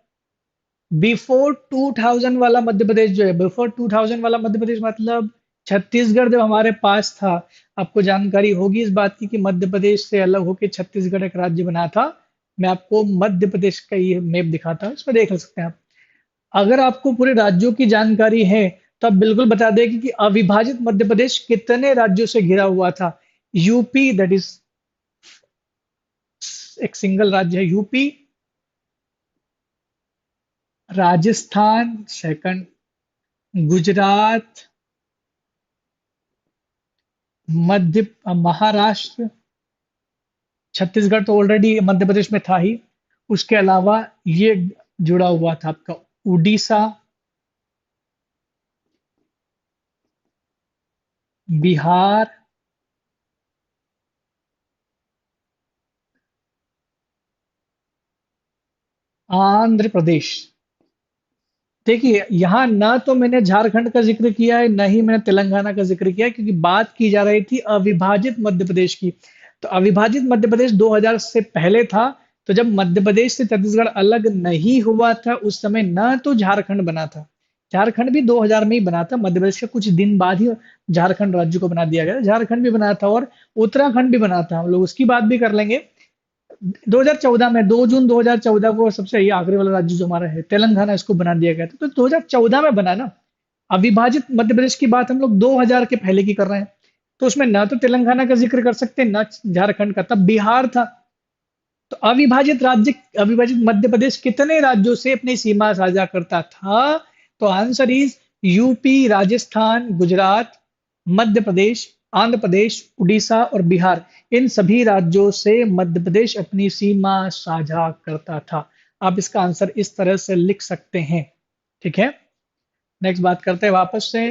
बिफोर 2000 वाला मध्य प्रदेश जो है, बिफोर 2000 वाला मध्य प्रदेश मतलब छत्तीसगढ़ जब हमारे पास था। आपको जानकारी होगी इस बात की कि मध्य प्रदेश से अलग होकर छत्तीसगढ़ एक राज्य बना था। मैं आपको मध्य प्रदेश का ये मैप दिखाता हूँ, इसमें देख सकते हैं आप। अगर आपको पूरे राज्यों की जानकारी है तो आप बिल्कुल बता दें कि अविभाजित मध्य प्रदेश कितने राज्यों से घिरा हुआ था। यूपी, दैट इज एक सिंगल राज्य है यूपी, राजस्थान सेकंड, गुजरात, महाराष्ट्र, छत्तीसगढ़ तो ऑलरेडी मध्य प्रदेश में था ही। उसके अलावा ये जुड़ा हुआ था आपका उड़ीसा, बिहार, आंध्र प्रदेश। देखिए यहाँ ना तो मैंने झारखंड का जिक्र किया है, ना ही मैंने तेलंगाना का जिक्र किया है, क्योंकि बात की जा रही थी अविभाजित मध्य प्रदेश की। तो अविभाजित मध्य प्रदेश 2000 से पहले था। तो जब मध्य प्रदेश से छत्तीसगढ़ अलग नहीं हुआ था उस समय ना तो झारखंड बना था, झारखंड भी 2000 में ही बना था। मध्य प्रदेश के कुछ दिन बाद ही झारखंड राज्य को बना दिया गया, झारखंड भी बना था और उत्तराखंड भी बना था। हम लोग उसकी बात भी कर लेंगे। 2014 में 2 जून 2014 को सबसे ये आखिरी वाला राज्य जो हमारा है तेलंगाना, इसको बना दिया गया था। तो 2014 में बना ना। अविभाजित मध्य प्रदेश की बात हम लोग 2000 के पहले की कर रहे हैं, तो उसमें ना तो तेलंगाना का जिक्र कर सकते ना झारखंड का, तब बिहार था। तो अविभाजित मध्य प्रदेश कितने राज्यों से अपनी सीमा साझा करता था, तो आंसर इज यूपी, राजस्थान, गुजरात, मध्य प्रदेश, आंध्र प्रदेश, उड़ीसा और बिहार। इन सभी राज्यों से मध्य प्रदेश अपनी सीमा साझा करता था। आप इसका आंसर इस तरह से लिख सकते हैं। ठीक है, नेक्स्ट बात करते हैं वापस से।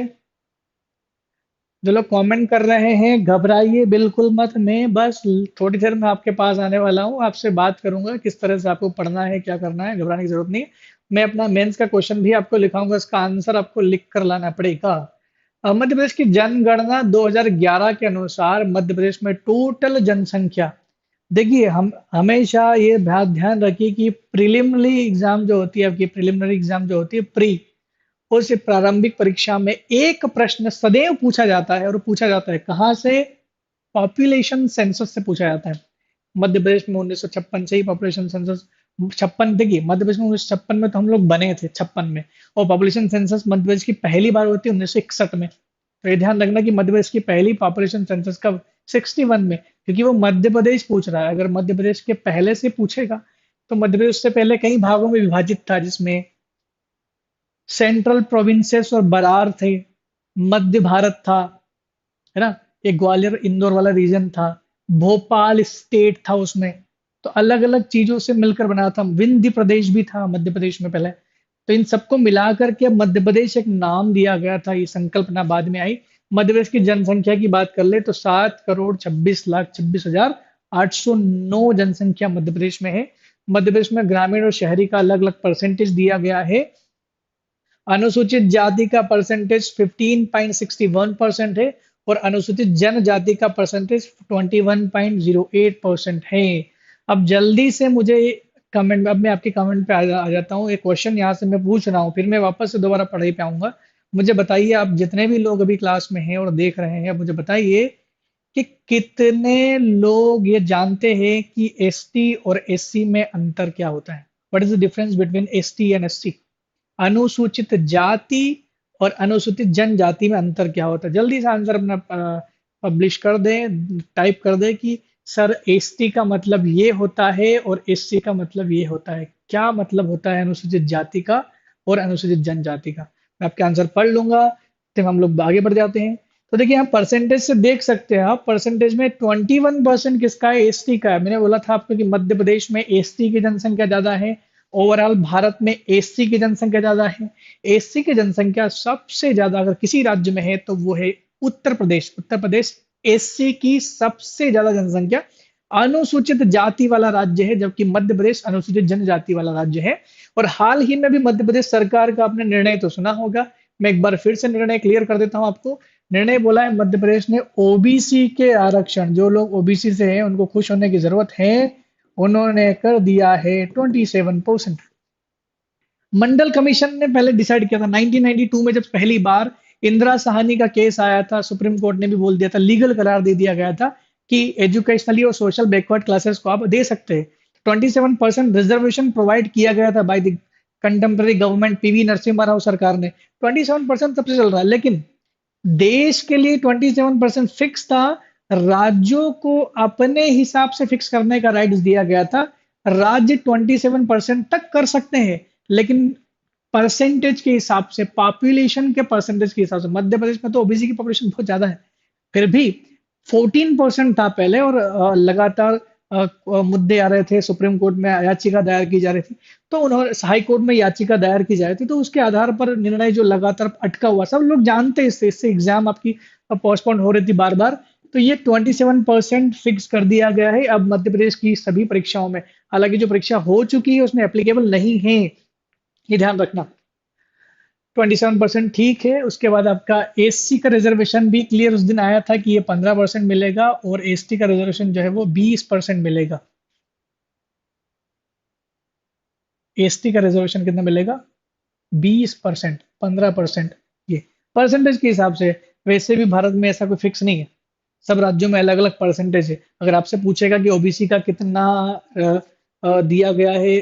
जो लोग कमेंट कर रहे हैं घबराइए बिल्कुल मत, मैं बस थोड़ी देर में आपके पास आने वाला हूँ, आपसे बात करूंगा किस तरह से आपको पढ़ना है, क्या करना है, घबराने की जरूरत नहीं है। मैं अपना मेंस का क्वेश्चन भी आपको लिखाऊंगा, इसका आंसर आपको लिख कर लाना पड़ेगा। मध्य प्रदेश की जनगणना 2011 के अनुसार मध्य प्रदेश में टोटल जनसंख्या, देखिए हम हमेशा ये ध्यान रखिए कि प्रिलिमिनरी एग्जाम जो होती है, आपकी प्रिलिमिनरी एग्जाम जो होती है प्री, उस प्रारंभिक परीक्षा में एक प्रश्न सदैव पूछा जाता है, और पूछा जाता है कहाँ से, पॉपुलेशन सेंसस से पूछा जाता है। मध्य प्रदेश में 1956 से ही पॉपुलेशन सेंसस 56, देखिए मध्य प्रदेश में 1956 में तो हम लोग बने थे, 56 में। और पॉपुलेशन सेंसस मध्य प्रदेश की पहली बार होती है 1961 में। तो ये ध्यान रखना कि मध्य प्रदेश की पहली पॉपुलेशन सेंसस कब, 61 में, क्योंकि वो मध्य प्रदेश पूछ रहा है। अगर मध्य प्रदेश के पहले से पूछेगा तो मध्य प्रदेश उससे पहले कई भागों में विभाजित था, जिसमें सेंट्रल प्रोविंसेस और बरार थे, मध्य भारत था, है ना, एक ग्वालियर इंदौर वाला रीजन था, भोपाल स्टेट था उसमें। तो अलग अलग चीजों से मिलकर बना था। विंध्य प्रदेश भी था मध्य प्रदेश में पहले। तो इन सबको मिला करके अब मध्य प्रदेश एक नाम दिया गया था, ये संकल्पना बाद में आई। मध्य प्रदेश की जनसंख्या की बात कर ले तो 7,26,26,809 जनसंख्या मध्य प्रदेश में है। मध्य प्रदेश में ग्रामीण और शहरी का अलग अलग परसेंटेज दिया गया है। अनुसूचित जाति का परसेंटेज 15.61% है और अनुसूचित जनजाति का परसेंटेज 21.08% है। अब जल्दी से मुझे कमेंट, अब मैं आपके कमेंट पे आ जाता हूँ। एक क्वेश्चन यहाँ से मैं पूछ रहा हूँ, फिर मैं वापस से दोबारा पढ़ाई पे आऊंगा। मुझे बताइए, आप जितने भी लोग अभी क्लास में हैं और देख रहे हैं, मुझे बताइए कि कितने लोग ये जानते हैं कि एसटी और एससी में अंतर क्या होता है। What is the difference between ST and SC? अनुसूचित जाति और अनुसूचित जनजाति में अंतर क्या होता है? जल्दी से आंसर अपना पब्लिश कर दें, टाइप कर दें कि सर एसटी का मतलब ये होता है और एससी का मतलब ये होता है। क्या मतलब होता है अनुसूचित जाति का और अनुसूचित जनजाति का? मैं आपके आंसर पढ़ लूंगा, फिर हम लोग आगे बढ़ जाते हैं। तो देखिए, यहाँ परसेंटेज से देख सकते हैं आप, परसेंटेज में 21% किसका है? एसटी का है। मैंने बोला था आपको कि मध्य प्रदेश में एसटी की जनसंख्या ज्यादा है। ओवरऑल भारत में एससी की जनसंख्या ज्यादा है। एससी की जनसंख्या सबसे ज्यादा अगर किसी राज्य में है तो वो है उत्तर प्रदेश। उत्तर प्रदेश एससी की सबसे ज्यादा जनसंख्या अनुसूचित जाति वाला राज्य है, जबकि मध्य प्रदेश अनुसूचित जनजाति वाला राज्य है। और हाल ही में भी मध्य प्रदेश सरकार का आपने निर्णय तो सुना होगा। मैं एक बार फिर से निर्णय क्लियर कर देता हूं आपको। निर्णय बोला है मध्य प्रदेश ने ओबीसी के आरक्षण, जो लोग ओबीसी से हैं उनको खुश होने की जरूरत है, उन्होंने कर दिया है 27%। मंडल कमीशन ने पहले डिसाइड किया था 1992 में, जब पहली बार इंदिरा साहनी का केस आया था, सुप्रीम कोर्ट ने भी बोल दिया था, लीगल करार दे दिया गया था कि एजुकेशनली और सोशल बैकवर्ड क्लासेस को आप दे सकते हैं। 27% रिजर्वेशन प्रोवाइड किया गया था by the contemporary government, PV Narasimha Rao सरकार ने। 27% तब से चल रहा है, लेकिन देश के लिए 27% फिक्स था। राज्यों को अपने हिसाब से फिक्स करने का राइट दिया गया था। राज्य 27% तक कर सकते हैं, लेकिन परसेंटेज के हिसाब से, पॉपुलेशन के परसेंटेज के हिसाब से। मध्य प्रदेश में तो ओबीसी की पॉपुलेशन बहुत ज्यादा है, फिर भी 14% था पहले। और लगातार मुद्दे आ रहे थे, सुप्रीम कोर्ट में याचिका दायर की जा रही थी, तो उन्होंने हाई कोर्ट में याचिका दायर की जा रही थी, तो उसके आधार पर निर्णय जो लगातार अटका हुआ, सब लोग जानते हैं इससे एग्जाम आपकी पोस्टपोन हो रही थी बार बार। तो ये 27% फिक्स कर दिया गया है अब मध्य प्रदेश की सभी परीक्षाओं में। हालांकि जो परीक्षा हो चुकी है उसमें एप्लीकेबल नहीं है, ये ध्यान रखना। 27% ठीक है। उसके बाद आपका एससी का रिजर्वेशन भी क्लियर उस दिन आया था कि ये 15% मिलेगा, और एसटी का रिजर्वेशन जो है वो 20% मिलेगा। एसटी का रिजर्वेशन कितना मिलेगा? 20%, 15%। ये परसेंटेज के हिसाब से। वैसे भी भारत में ऐसा कोई फिक्स नहीं है, सब राज्यों में अलग अलग परसेंटेज है। अगर आपसे पूछेगा कि ओबीसी का कितना दिया गया है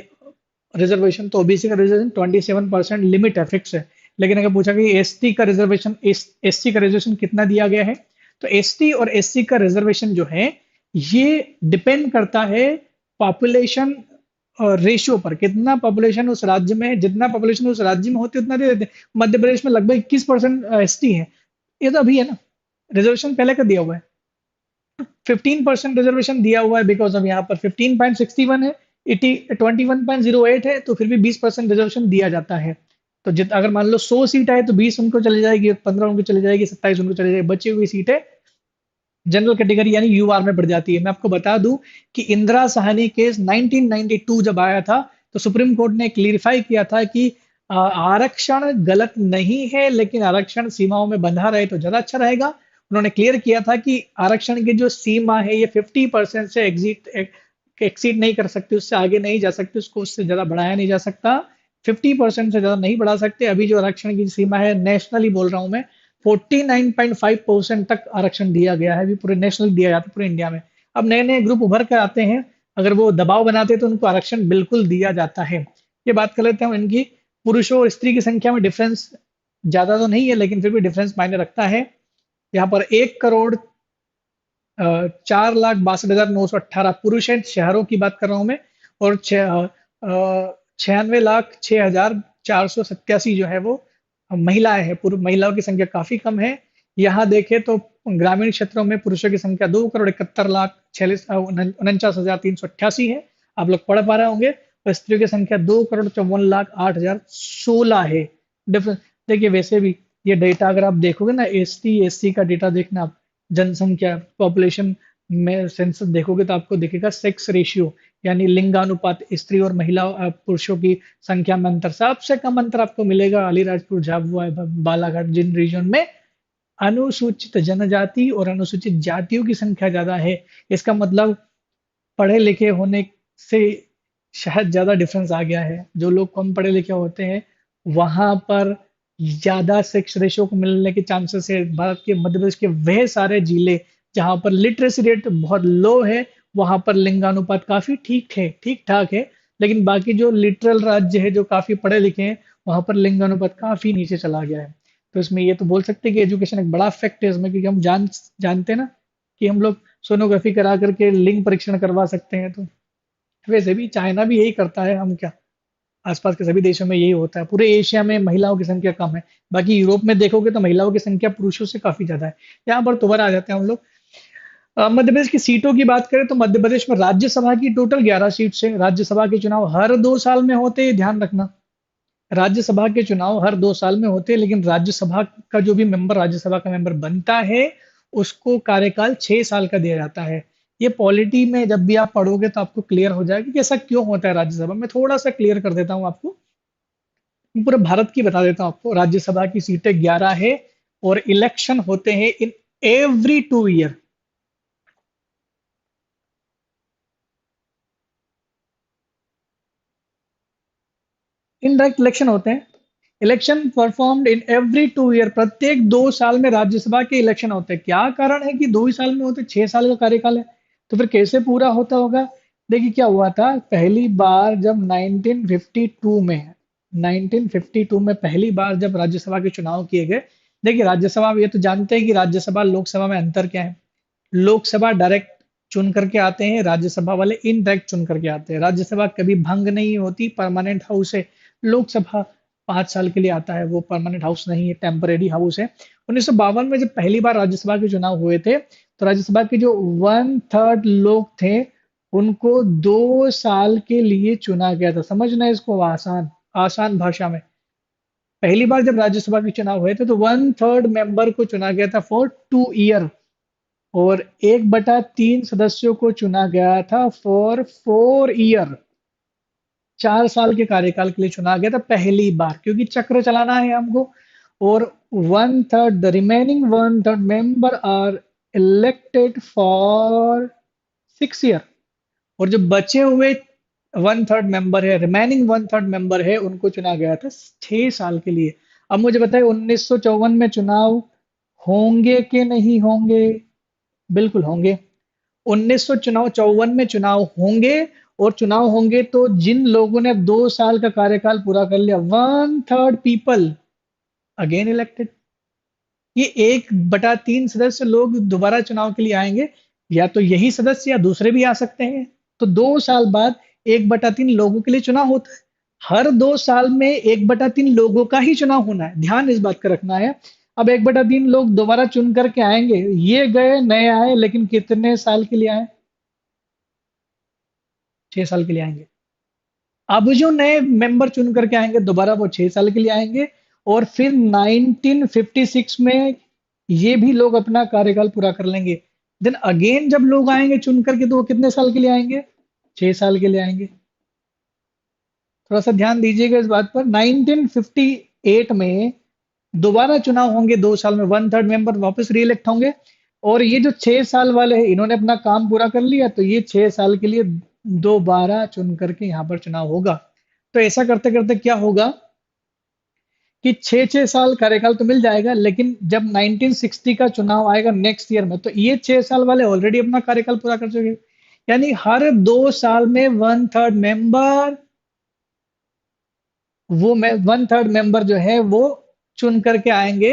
रिजर्वेशन, तो ओबीसी का रिजर्वेशन 27% लिमिट है, फिक्स है। लेकिन अगर पूछा कि एसटी का रिजर्वेशन, एससी का रिजर्वेशन कितना दिया गया है, तो एसटी और एससी का रिजर्वेशन जो है ये डिपेंड करता है पॉपुलेशन रेशियो पर। कितना पॉपुलेशन उस राज्य में है, जितना पॉपुलेशन उस राज्य में होती है उतना दे देते हैं। मध्य प्रदेश में लगभग 21% एसटी है, ये तो अभी है ना, रिजर्वेशन पहले का दिया हुआ है। 15% रिजर्वेशन दिया हुआ है, बिकॉज अब यहाँ पर 15.61 है, 21.08 है, तो फिर भी 20% रिजर्वेशन दिया जाता है। तो जित अगर मान लो 100 सीट है तो 20 उनको चली जाएगी, 15 उनको चली जाएगी, 27 उनको चली जाएगी, बची हुई सीटें जनरल कैटेगरी यानी यूआर में बढ़ जाती है। मैं आपको बता दूं कि इंदिरा साहनी केस 1992 जब आया था, तो सुप्रीम कोर्ट ने क्लियरिफाई किया था कि आरक्षण गलत नहीं है, लेकिन आरक्षण सीमाओं में बंधा रहे तो ज्यादा अच्छा रहेगा। उन्होंने क्लियर किया था कि आरक्षण की जो सीमा है ये 50% से एक्सीड नहीं कर सकती, उससे आगे नहीं जा सकती, उसको उससे ज्यादा बढ़ाया नहीं जा सकता। 50% से ज्यादा नहीं बढ़ा सकते। अभी जो आरक्षण की सीमा है, नेशनली बोल रहा हूं मैं, 49.5% तक आरक्षण दिया गया है, अभी पूरे नेशनल दिया जाता है पूरे इंडिया में। अब नए नए ग्रुप उभर कर आते हैं, अगर वो दबाव बनाते तो उनको आरक्षण बिल्कुल दिया जाता है। ये बात कर लेते हैं हम इनकी। पुरुषों और स्त्री की संख्या में डिफरेंस ज्यादा तो नहीं है, लेकिन फिर भी डिफरेंस मायने रखता है। यहाँ पर 1,04,62,918 पुरुष हैं, शहरों की बात कर रहा हूं मैं। और 96,06,487 जो है वो महिलाएं हैं। महिलाओं की संख्या काफी कम है। यहाँ देखें तो ग्रामीण क्षेत्रों में पुरुषों की संख्या 2,71,41,49,388 है। आप लोग पढ़ पा रहे होंगे। और स्त्रियों की संख्या 2,54,08,016 है। डिफरेंस देखिए। वैसे भी ये डेटा अगर आप देखोगे ना, ST SC का डेटा देखना आप, जनसंख्या पॉपुलेशन में सेंसस देखोगे तो आपको दिखेगा सेक्स रेशियो, यानी लिंगानुपात, स्त्री और महिला पुरुषों की संख्या में अंतर। सबसे कम अंतर आपको मिलेगा अलीराजपुर, झाबुआ, बालाघाट जिन रीजन में अनुसूचित जनजाति और अनुसूचित जातियों की संख्या ज्यादा है। इसका मतलब पढ़े लिखे होने से शायद ज्यादा डिफरेंस आ गया है। जो लोग कम पढ़े लिखे होते हैं वहां पर ज्यादा सेक्स रेशियो को मिलने के चांसेस है। भारत के मध्य प्रदेश के वह सारे जिले जहां पर लिटरेसी रेट बहुत लो है, वहां पर लिंगानुपात काफी ठीक ठाक है। लेकिन बाकी जो लिटरल राज्य है, जो काफी पढ़े लिखे हैं, वहां पर लिंगानुपात काफी नीचे चला गया है। तो इसमें ये तो बोल सकते हैं कि एजुकेशन एक बड़ा फैक्ट है इसमें, क्योंकि हम जानते हैं ना कि हम लोग सोनोग्राफी करा करके लिंग परीक्षण करवा सकते हैं। तो वैसे भी चाइना भी यही करता है, हम क्या, आसपास के सभी देशों में यही होता है। पूरे एशिया में महिलाओं की संख्या कम है। बाकी यूरोप में देखोगे तो महिलाओं की संख्या पुरुषों से काफी ज्यादा है। यहाँ पर दोबारा आ जाते हैं हम लोग। मध्य प्रदेश की सीटों की बात करें तो मध्य प्रदेश में राज्यसभा की टोटल 11 सीट से। राज्यसभा के चुनाव हर 2 साल में होते हैं, ध्यान रखना। राज्यसभा के चुनाव हर 2 साल में होते हैं, लेकिन राज्यसभा का जो भी मेंबर राज्यसभा का मेंबर बनता है, उसको कार्यकाल 6 साल का दिया जाता है। ये पॉलिटी में जब भी आप पढ़ोगे तो आपको क्लियर हो जाएगा कि ऐसा क्यों होता है राज्यसभा में। थोड़ा सा क्लियर कर देता हूँ आपको। पूरे भारत की बता देता हूँ आपको। राज्यसभा की सीटें 11 है और इलेक्शन होते हैं in every 2 year. Indirect election होते हैं। Election performed in every 2 year. प्रत्येक 2 साल में राज्यसभा के इलेक्शन होते हैं। क्या कारण है कि 2 ही साल में होते, 6 साल का कार्यकाल है, तो फिर कैसे पूरा होता होगा। देखिए क्या हुआ था पहली बार जब 1952 में, 1952 में पहली बार जब राज्यसभा के चुनाव किए गए। देखिए राज्यसभा में ये तो जानते हैं कि राज्यसभा लोकसभा में अंतर क्या है। लोकसभा डायरेक्ट चुन करके आते हैं, राज्यसभा वाले इनडायरेक्ट चुन करके आते हैं। राज्यसभा कभी भंग नहीं होती, परमानेंट हाउस है। लोकसभा 5 साल के लिए आता है, वो परमानेंट हाउस नहीं है, टेम्परेरी हाउस है। 1952 में जब पहली बार राज्यसभा के चुनाव हुए थे, तो राज्यसभा के जो 1/3 लोग थे, उनको 2 साल के लिए चुना गया था। समझना है इसको आसान आसान भाषा में। पहली बार जब राज्यसभा के चुनाव हुए थे तो 1/3 मेंबर को चुना गया था फॉर 2 ईयर, और 1/3 सदस्यों को चुना गया था फॉर 4 ईयर। 4 साल के कार्यकाल के लिए चुना गया था पहली बार, क्योंकि चक्र चलाना है हमको। और 1/3 the remaining 1/3 member are elected for 6 year. और जो बचे हुए 1/3 मेंबर है, रिमेनिंग 1/3 मेंबर है, उनको चुना गया था 6 साल के लिए। अब मुझे बताइए 1954 में चुनाव होंगे कि नहीं होंगे। बिल्कुल होंगे। 1954 में चुनाव होंगे। और चुनाव होंगे तो जिन लोगों ने 2 साल का कार्यकाल पूरा कर लिया, 1/3 पीपल अगेन इलेक्टेड। ये 1/3 सदस्य लोग दोबारा चुनाव के लिए आएंगे। या तो यही सदस्य या दूसरे भी आ सकते हैं। तो 2 साल बाद 1/3 लोगों के लिए चुनाव होता है। हर 2 साल में 1/3 लोगों का ही चुनाव होना है, ध्यान इस बात का रखना है। अब 1/3 लोग दोबारा चुन करके आएंगे, ये गए नए आए, लेकिन कितने साल के लिए आए। 6 साल के लिए आएंगे। अब जो नए मेंबर चुन करके आएंगे दोबारा, वो 6 साल के लिए आएंगे। और फिर 1956 में ये भी लोग अपना कार्यकाल पूरा कर लेंगे। देन अगेन जब लोग आएंगे चुन करके, तो वो कितने साल के लिए आएंगे, 6 साल के लिए आएंगे। थोड़ा सा ध्यान दीजिएगा इस बात पर। 1958 में दोबारा चुनाव होंगे 2 साल में, 1/3 मेंबर वापस री इलेक्ट होंगे। और ये जो 6 साल वाले हैं, इन्होंने अपना काम पूरा कर लिया, तो ये 6 साल के लिए दोबारा चुन करके यहाँ पर चुनाव होगा। तो ऐसा करते करते क्या होगा कि 6 6 साल कार्यकाल तो मिल जाएगा, लेकिन जब 1960 का चुनाव आएगा नेक्स्ट ईयर में, तो ये 6 साल वाले ऑलरेडी अपना कार्यकाल पूरा कर चुके। यानी हर 2 साल में वन थर्ड मेंबर, वो में वन थर्ड मेंबर जो है वो चुन करके आएंगे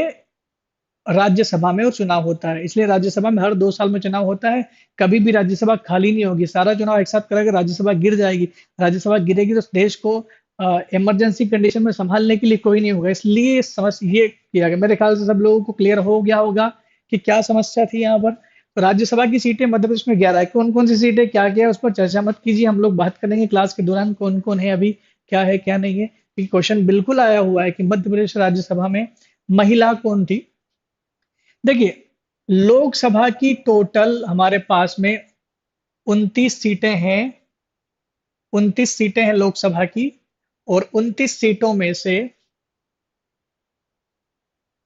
राज्यसभा में, और चुनाव होता है, इसलिए राज्यसभा में हर 2 साल में चुनाव होता है। कभी भी राज्यसभा खाली नहीं होगी, सारा चुनाव एक साथ करेगा, राज्यसभा गिर जाएगी। राज्यसभा गिरेगी तो देश को इमरजेंसी कंडीशन में संभालने के लिए कोई नहीं होगा, इसलिए समस्या ये किया गया। मेरे ख्याल से सब लोगों को क्लियर हो गया होगा कि क्या समस्या थी यहाँ पर। तो राज्यसभा की सीटें मध्य प्रदेश में 11 है, कौन कौन सी सीटें क्या क्या है उस पर चर्चा मत कीजिए, हम लोग बात करेंगे क्लास के दौरान कौन कौन है अभी, क्या है क्या नहीं है। क्योंकि क्वेश्चन बिल्कुल आया हुआ है कि मध्य प्रदेश राज्यसभा में महिला कौन थी। देखिए, लोकसभा की टोटल हमारे पास में 29 सीटें हैं, 29 सीटें हैं लोकसभा की, और 29 सीटों में से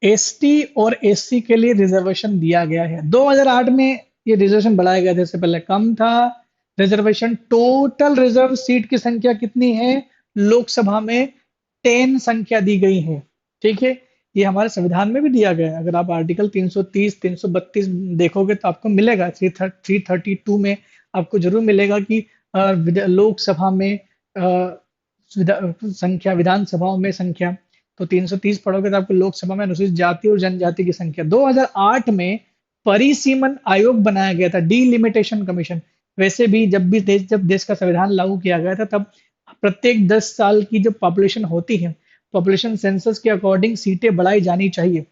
एसटी और एससी के लिए रिजर्वेशन दिया गया है। 2008 में ये रिजर्वेशन बढ़ाया गया था, इससे पहले कम था रिजर्वेशन। टोटल रिजर्व सीट की संख्या कितनी है लोकसभा में? 10 संख्या दी गई है। ठीक है, ये हमारे संविधान में भी दिया गया है। अगर आप आर्टिकल 330 332 देखोगे तो आपको मिलेगा, 332 में आपको जरूर मिलेगा कि लोकसभा में संख्या, विधानसभाओं में संख्या। तो 330 पढ़ोगे तो आपको लोकसभा में अनुसूचित जाति और जनजाति की संख्या। 2008 में परिसीमन आयोग बनाया गया था, डीलिमिटेशन कमीशन। वैसे भी जब देश का संविधान लागू किया गया था, तब प्रत्येक 10 साल की जो पॉपुलेशन होती है, पॉपुलेशन सेंसस के अकॉर्डिंग सीटें बढ़ाई जानी चाहिए।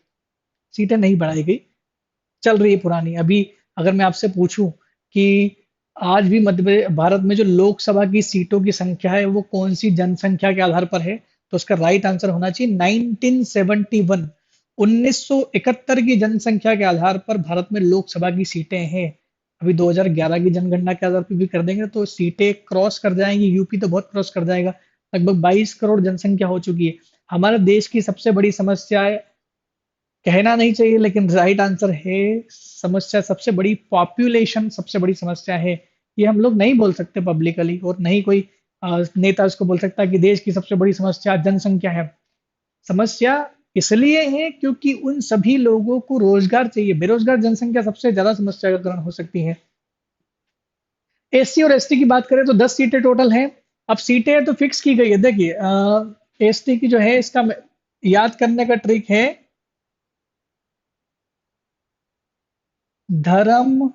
सीटें नहीं बढ़ाई गई, चल रही है पुरानी। अभी अगर मैं आपसे पूछूं कि आज भी भारत में जो लोकसभा की सीटों की संख्या है वो कौन सी जनसंख्या के आधार पर है, तो उसका राइट आंसर होना चाहिए 1971, 1971 की जनसंख्या के आधार पर भारत में लोकसभा की सीटें हैं। अभी 2011 की जनगणना के आधार पर भी कर देंगे तो सीटें क्रॉस कर जाएंगी, यूपी तो बहुत क्रॉस कर जाएगा। लगभग 22 करोड़ जनसंख्या हो चुकी है। हमारे देश की सबसे बड़ी समस्या है, कहना नहीं चाहिए लेकिन राइट आंसर है, समस्या सबसे बड़ी पॉपुलेशन सबसे बड़ी समस्या है। ये हम लोग नहीं बोल सकते पब्लिकली, और नहीं कोई नेता उसको बोल सकता कि देश की सबसे बड़ी समस्या जनसंख्या है। समस्या इसलिए है क्योंकि उन सभी लोगों को रोजगार चाहिए। बेरोजगार जनसंख्या सबसे ज्यादा समस्या का कारण हो सकती है। एससी और एसटी की बात करें तो 10 सीटें टोटल हैं। अब सीटें तो फिक्स की गई है। देखिए, एसटी की जो है इसका याद करने का ट्रिक है, धर्म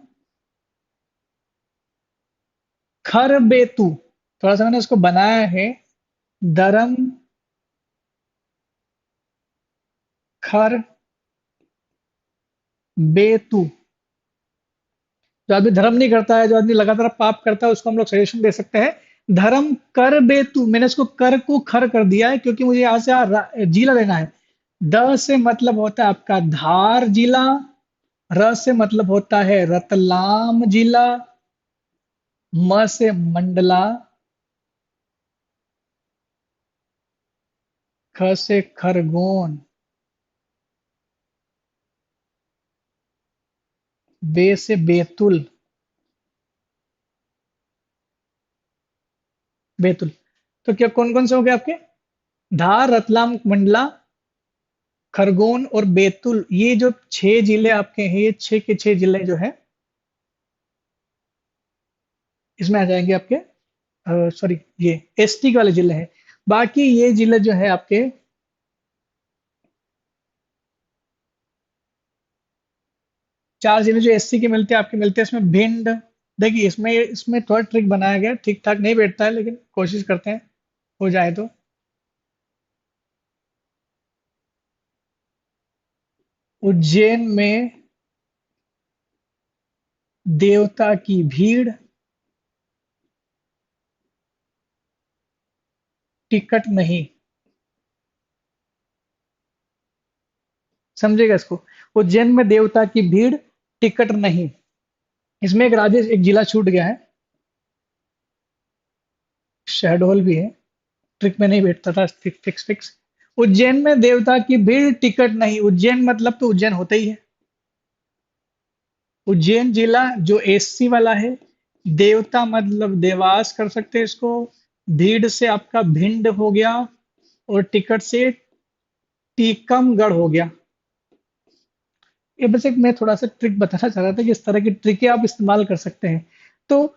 खर बेतु, थोड़ा सा मैंने उसको बनाया है, धर्म खर बेतु। जो आदमी धर्म नहीं करता है, जो आदमी लगातार पाप करता है, उसको हम लोग सजेशन दे सकते हैं धर्म कर बेतु। मैंने इसको कर को खर कर दिया है क्योंकि मुझे यहाँ से जिला लेना है। द से मतलब होता है आपका धार जिला, र से मतलब होता है रतलाम जिला, म से मंडला, ख से खरगोन, बे से बेतुल, बेतुल। तो क्या कौन कौन से हो गए आपके? धार, रतलाम, मंडला, खरगोन और बैतूल। ये जो 6 जिले आपके हैं, ये 6 के 6 जिले जो है इसमें आ जाएंगे आपके, सॉरी ये एसटी वाले जिले हैं। बाकी ये जिले जो है आपके, 4 जिले जो एससी के मिलते हैं, आपके मिलते हैं इसमें भिंड। देखिए, इसमें इसमें थोड़ा ट्रिक बनाया गया, ठीक ठाक नहीं बैठता है लेकिन कोशिश करते हैं हो जाए तो। उज्जैन में देवता की भीड़, टिकट नहीं। समझेगा इसको? उज्जैन में देवता की भीड़, टिकट नहीं। इसमें एक राजेश, एक जिला छूट गया है, शहडोल भी है। ट्रिक में नहीं बैठता था, फिक्स फिक्स फिक्स। उज्जैन में देवता की भीड़, टिकट नहीं। उज्जैन मतलब तो उज्जैन होता ही है। उज्जैन जिला जो एससी वाला है, देवता मतलब देवास कर सकते हैं इसको, भीड़ से आपका भिंड हो गया, और टिकट से टीकमगढ़ हो गया। ये बस एक मैं थोड़ा सा ट्रिक बताना चाह रहा था कि इस तरह की ट्रिकें आप इस्तेमाल कर सकते हैं। तो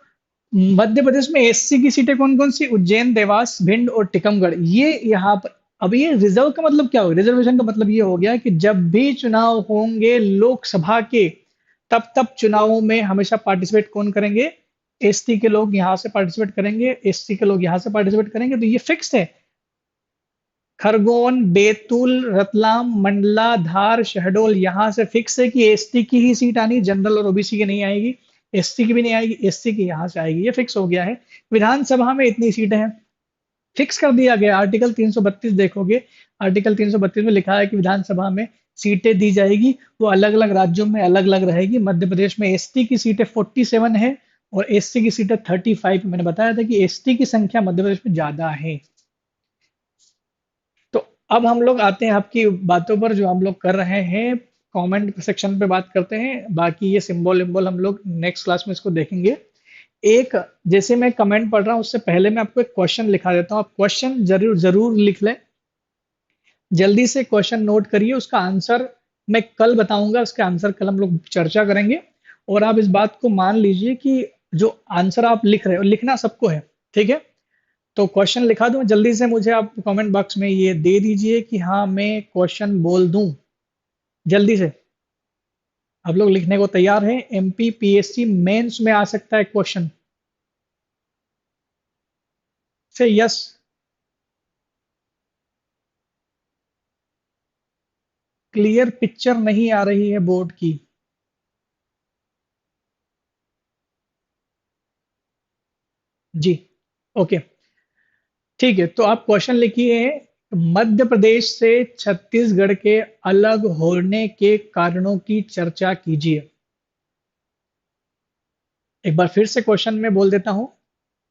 मध्य प्रदेश में एससी की सीटें कौन कौन सी? उज्जैन, देवास, भिंड और टीकमगढ़। ये यहाँ पर, अब ये रिजर्व का मतलब क्या हो गया? रिजर्वेशन का मतलब ये हो गया कि जब भी चुनाव होंगे लोकसभा के, तब तब चुनावों में हमेशा पार्टिसिपेट कौन करेंगे? एसटी के लोग यहाँ से पार्टिसिपेट करेंगे, एससी के लोग यहाँ से पार्टिसिपेट करेंगे, तो ये फिक्स है। खरगोन, बैतूल, रतलाम, मंडला, धार, शहडोल, यहाँ से फिक्स है कि एसटी की ही सीट आनी, जनरल और ओबीसी की नहीं आएगी, एससी की भी नहीं आएगी, एससी की यहाँ से आएगी, ये फिक्स हो गया है। विधानसभा में इतनी सीटें हैं, फिक्स कर दिया गया। आर्टिकल 332 देखोगे, आर्टिकल 332 में लिखा है कि विधानसभा में सीटें दी जाएगी, वो अलग अलग राज्यों में अलग अलग रहेगी। मध्य प्रदेश में एसटी की सीटें 47 है और एससी की सीटें 35। मैंने बताया था कि एसटी की संख्या मध्य प्रदेश में ज्यादा है। तो अब हम लोग आते हैं आपकी बातों पर जो हम लोग कर रहे हैं, कमेंट सेक्शन पे बात करते हैं। बाकी ये सिंबल विम्बल हम लोग नेक्स्ट क्लास में इसको देखेंगे। एक, जैसे मैं कमेंट पढ़ रहा हूँ उससे पहले मैं आपको एक क्वेश्चन लिखा देता हूँ, आप क्वेश्चन जरूर जरूर लिख लें। जल्दी से क्वेश्चन नोट करिए, उसका आंसर मैं कल बताऊंगा, उसके आंसर कल हम लोग चर्चा करेंगे। और आप इस बात को मान लीजिए कि जो आंसर आप लिख रहे हो, लिखना सबको है, ठीक है? तो क्वेश्चन लिखा दूं जल्दी से, मुझे आप कमेंट बॉक्स में ये दे दीजिए कि हाँ मैं क्वेश्चन बोल दूं जल्दी से। आप लोग लिखने को तैयार हैं? एमपी पीएससी मेंस में आ सकता है क्वेश्चन से, यस। क्लियर पिक्चर नहीं आ रही है बोर्ड की। जी, ओके, ठीक है। तो आप क्वेश्चन लिखिए, मध्य प्रदेश से छत्तीसगढ़ के अलग होने के कारणों की चर्चा कीजिए। एक बार फिर से क्वेश्चन में बोल देता हूं,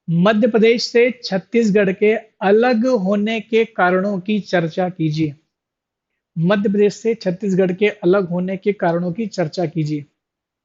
मध्य प्रदेश से छत्तीसगढ़ के अलग होने के कारणों की चर्चा कीजिए। मध्य प्रदेश से छत्तीसगढ़ के अलग होने के कारणों की चर्चा कीजिए।